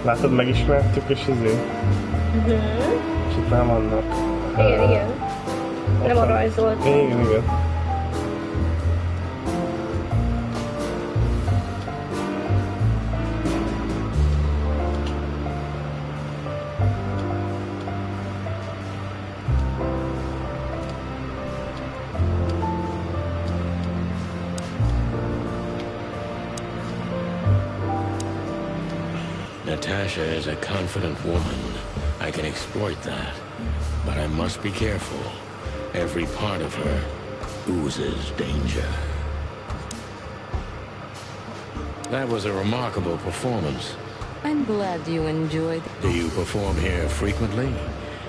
Látod, megismertük, és és itt már vannak. Igen. Nem a rajzolt. Igen. Natasha is a confident woman. I can exploit that. But I must be careful. Every part of her oozes danger. That was a remarkable performance. I'm glad you enjoyed. Do you perform here frequently?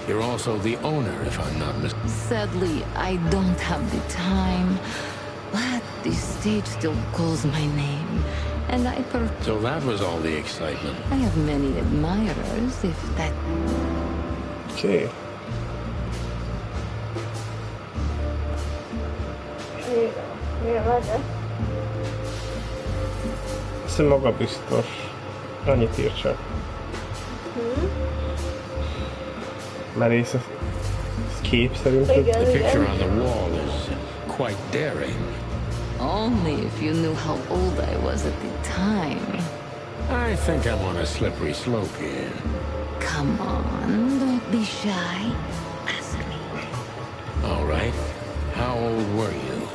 You're also the owner, if I'm not mistaken. Sadly, I don't have the time. But the stage still calls my name. And So that was all the excitement. I have many admirers, if that... Okay. Ez magabiztos. Annyit ír csak. Merész a kép szerintem. The picture on the wall is quite daring. Only if you knew how old I was at the time. I think I'm on a slippery slope here. Come on, don't be shy. Ask me. All right. How old were you?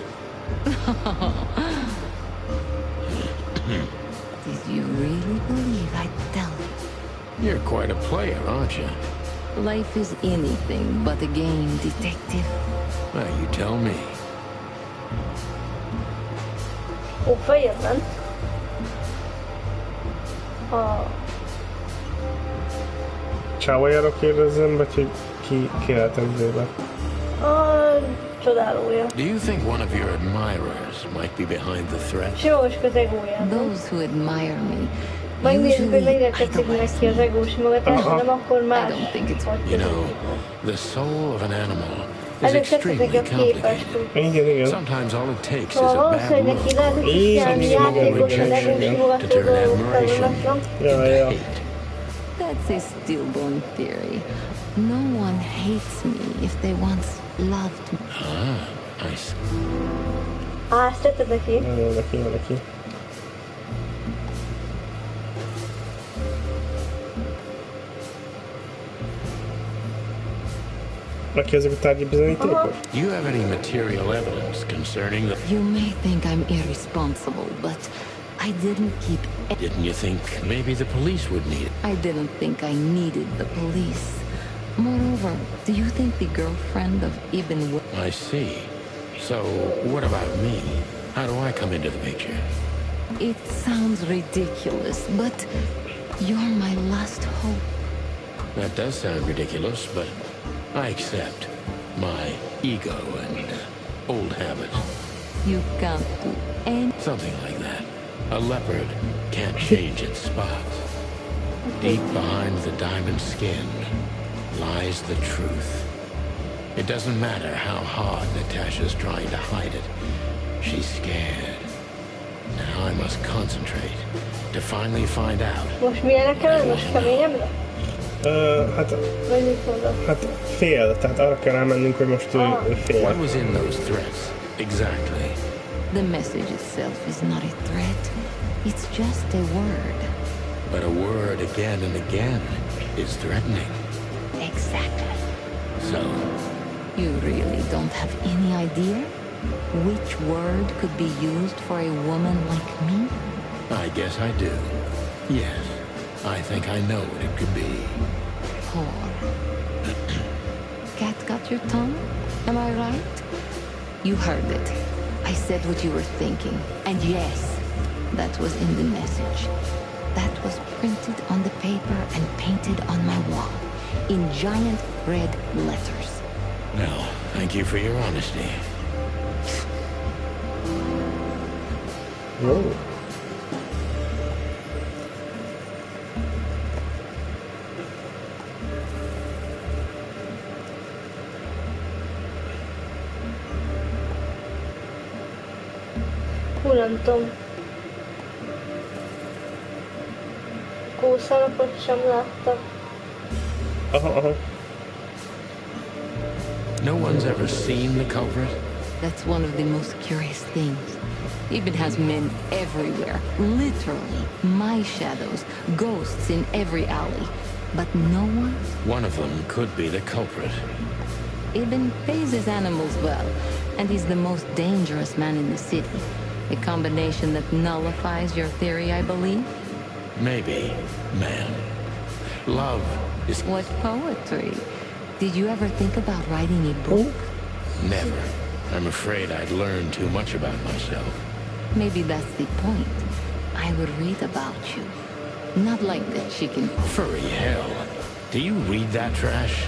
Did you really believe I'd tell you? You're quite a player, aren't you? Life is anything but a game, detective. Well, you tell me. Ó, feljebb ment. Csávójára kérdezzem, vagy hogy ki lehet ezzel? Csodálója. Do you think one of your admirers might be behind the threat? Simagos közegójában. Those who admire me. Megnézzük, hogy mennyire tetszik neki az egós magatás, nem akkor más. You know, the soul of an animal is extremely complicated. Igen. Sometimes all it takes is a bad look, Igen. to turn admiration into hate. That's a stillborn theory. No one hates me if they once loved me. I see. Ezt tetted neki? Jó neki. Neki ezek a tárgyi bizonyítékok? Do you have any material evidence concerning the... You may think I'm irresponsible, but I didn't keep... Didn't you think maybe the police would need it? I didn't think I needed the police. Moreover, do you think the girlfriend of Ibn... I see. So, what about me? How do I come into the picture? It sounds ridiculous, but you're my last hope. That does sound ridiculous, but I accept my ego and old habits. You can't do anything. Something like that. A leopard can't change its spots. Deep behind the diamond skin lies the truth. It doesn't matter how hard Natasha's trying to hide it. She's scared. Now I must concentrate to finally find out. Most milyenek kell, most keményebbre? Hát fél, tehát arra kell rámennünk, hogy most ő fél. What was in those threats, exactly? The message itself is not a threat. It's just a word. But a word again and again is threatening. Exactly. So? You really don't have any idea which word could be used for a woman like me? I guess I do. Yes. I think I know what it could be. Whore. Cat got your tongue? Am I right? You heard it. I said what you were thinking. And yes, that was in the message. That was printed on the paper and painted on my wall in giant red letters. Well, thank you for your honesty. Whoa. Nem tudom. pószalapot sem láttam. Aha. No one's ever seen the culprit? That's one of the most curious things. Ibn has men everywhere, literally. My shadows, ghosts in every alley. But no one? One of them could be the culprit. Ibn pays his animals well, and he's the most dangerous man in the city. A combination that nullifies your theory, I believe? Maybe, ma'am. Love is... What poetry? Did you ever think about writing a book? Never. I'm afraid I'd learn too much about myself. Maybe that's the point. I would read about you. Not like the chicken. Furry hell. Do you read that trash?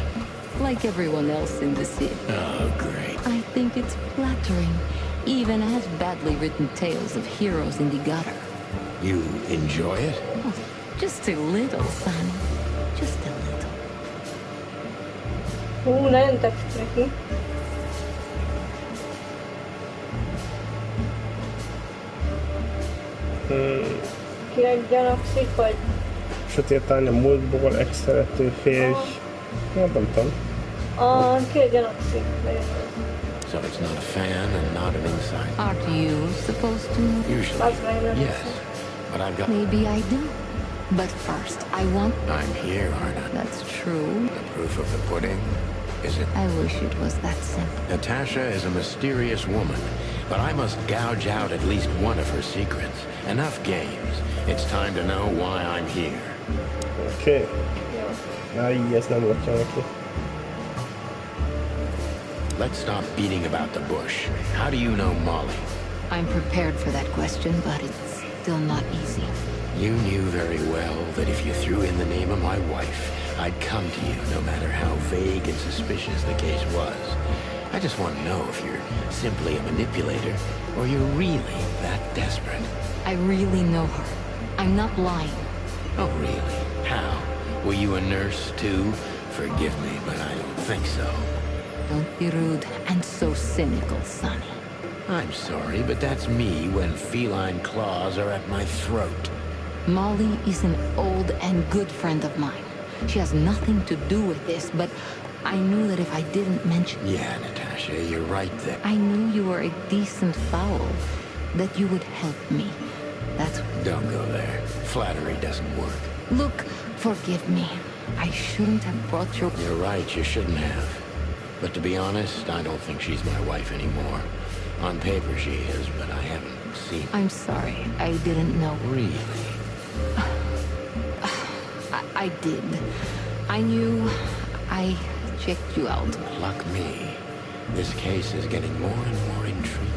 Like everyone else in the city. Oh, great. I think it's flattering. Even as badly written tales of heroes in the gutter. You enjoy it? Oh, just a little, Sonny. Just a little. Nagyon tetszik neki. Kire gyanakszik, vagy... Sötét a múltból, ex-szerető férj. Nem tudom. Kire gyanakszik. So it's not a fan and not an insight. Aren't you supposed to know? Usually, yes. But I've got... Maybe I do. But first, I want... I'm here, aren't I? That's true. The proof of the pudding? Is it? I wish it was that simple. Natasha is a mysterious woman, but I must gouge out at least one of her secrets. Enough games. It's time to know why I'm here. Okay. Ez nem volt jó neki. Let's stop beating about the bush. How do you know Molly? I'm prepared for that question, but it's still not easy. You knew very well that if you threw in the name of my wife, I'd come to you no matter how vague and suspicious the case was. I just want to know if you're simply a manipulator or you're really that desperate. I really know her. I'm not lying. Oh, really? How? Were you a nurse, too? Forgive me, but I don't think so. Don't be rude and so cynical, Sonny. I'm sorry, but that's me when feline claws are at my throat. Molly is an old and good friend of mine. She has nothing to do with this, but I knew that if I didn't mention... Yeah, Natasha, you're right there. I knew you were a decent fowl, that you would help me. That's... Don't go there. Flattery doesn't work. Look, forgive me. I shouldn't have brought your... You're right, you shouldn't have. But to be honest, I don't think she's my wife anymore. On paper she is, but I haven't seen... I'm sorry, I didn't know. Really? I did. I knew. I checked you out. Luck me. This case is getting more and more intriguing.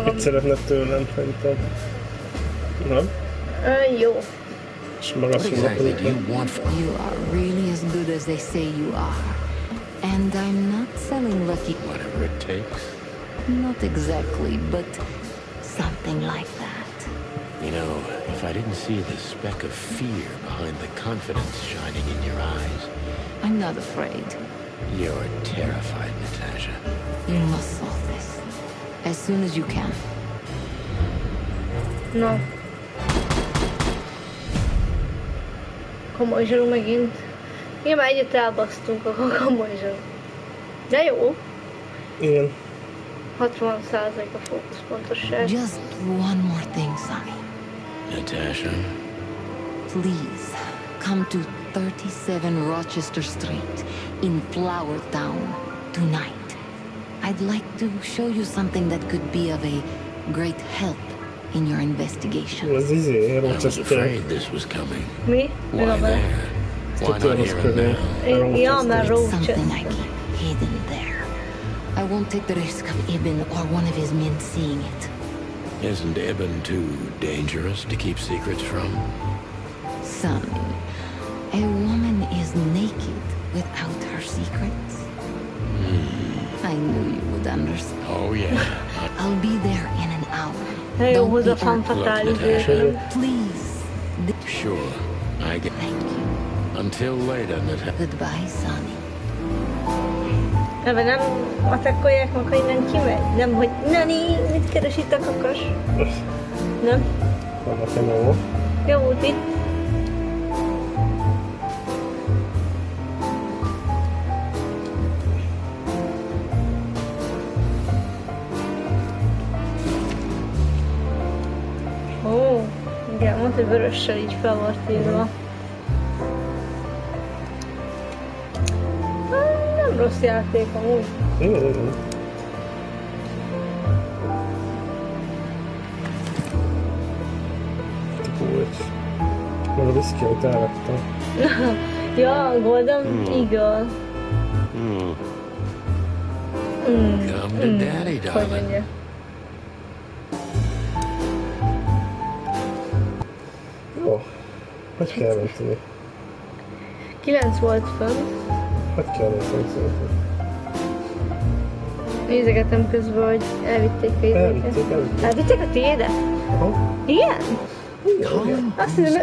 Mit szeretne tőlem, szerintem? Nem? Jó. És maga Exactly do you want from... You are really as good as they say you are. And I'm not selling lucky... Whatever it takes. Not exactly, but something like that. You know, if I didn't see the speck of fear behind the confidence shining in your eyes... I'm not afraid. You're terrified, Natasha. You must solve this. As soon as you can. Na. Komoly zsarú megint. Igen, már együtt elbasztunk a komoly zsarú. De jó. Igen. 60% a fókuszpontosság. Just one more thing, Sonny. Natasha? Please, come to 37 Rochester Street in Flower Town tonight. I'd like to show you something that could be of a great help in your investigation. Ez izé, I was Rochester. afraid this was coming. Mi? Why there? Why not here and now? Ja, már Something Rochester. I keep hidden there. I won't take the risk of Ibn or one of his men seeing it. Isn't Ibn too dangerous to keep secrets from? Sonny, a woman is naked without her secrets. I knew you would understand. Oh, yeah. I'll be there in an hour. Hey, Don't hozza be fan early. fatális. Please. Sure. I get... Thank you. Until later, Natasha. Goodbye, Sonny. Ebben nem atakkolják meg, hogy innen kimegy? Nem, hogy Nani, mit keres itt a kakas? Nem? Vannak jó. Jó volt itt. Ó, igen, mondta, hogy vörössel így fel volt írva. Nem rossz játék amúgy. Igen. Meg a viszki, amit elvettem. Ja, Golden Eagle. Come to daddy, darling. Jó. Hogy kell menteni? 9 volt fönn. Hogy kell menteni szerintem? Nézegetem közben, hogy elvitték a izéket. Elvitték a tiédet? Igen? Azt hiszem,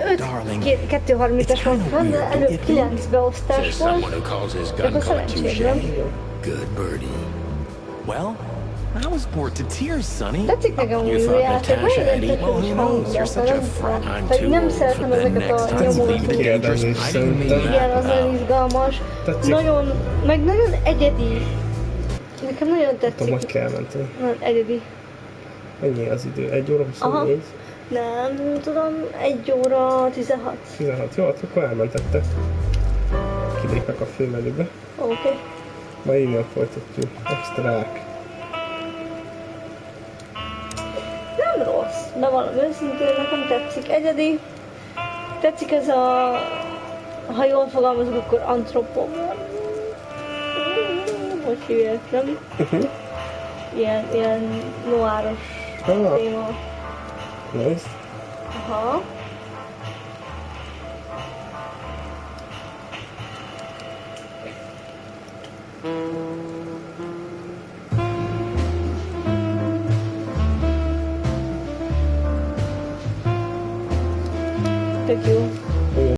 2.30-es van, de előbb 9 beosztás volt. Akkor szerencsét, nem? Good birdie. Well, I was bored to tears, Sonny. Tetszik nekem új játék, nagyon tökéletes hangulat. Pedig nem szeretem ezeket a nyomólatot. Igen, az nagyon izgalmas. Nagyon, meg nagyon egyedi. Nekem nagyon tetszik. Tudom, hogy kell menteni. Nagyon egyedi. Ennyi az idő? 1 óra 24? Nem tudom, 1 óra 16. 16, jó, akkor elmentette. Kilépek a főmenübe. Oké. Majd innen folytatjuk. Extrák. Nem rossz, de valami őszintén nekem tetszik. Egyedi. Tetszik ez a... Ha jól fogalmazok, akkor antropomor. Hogy hívják, nem? Ilyen noáros téma. Nézd. Aha. Tök jó.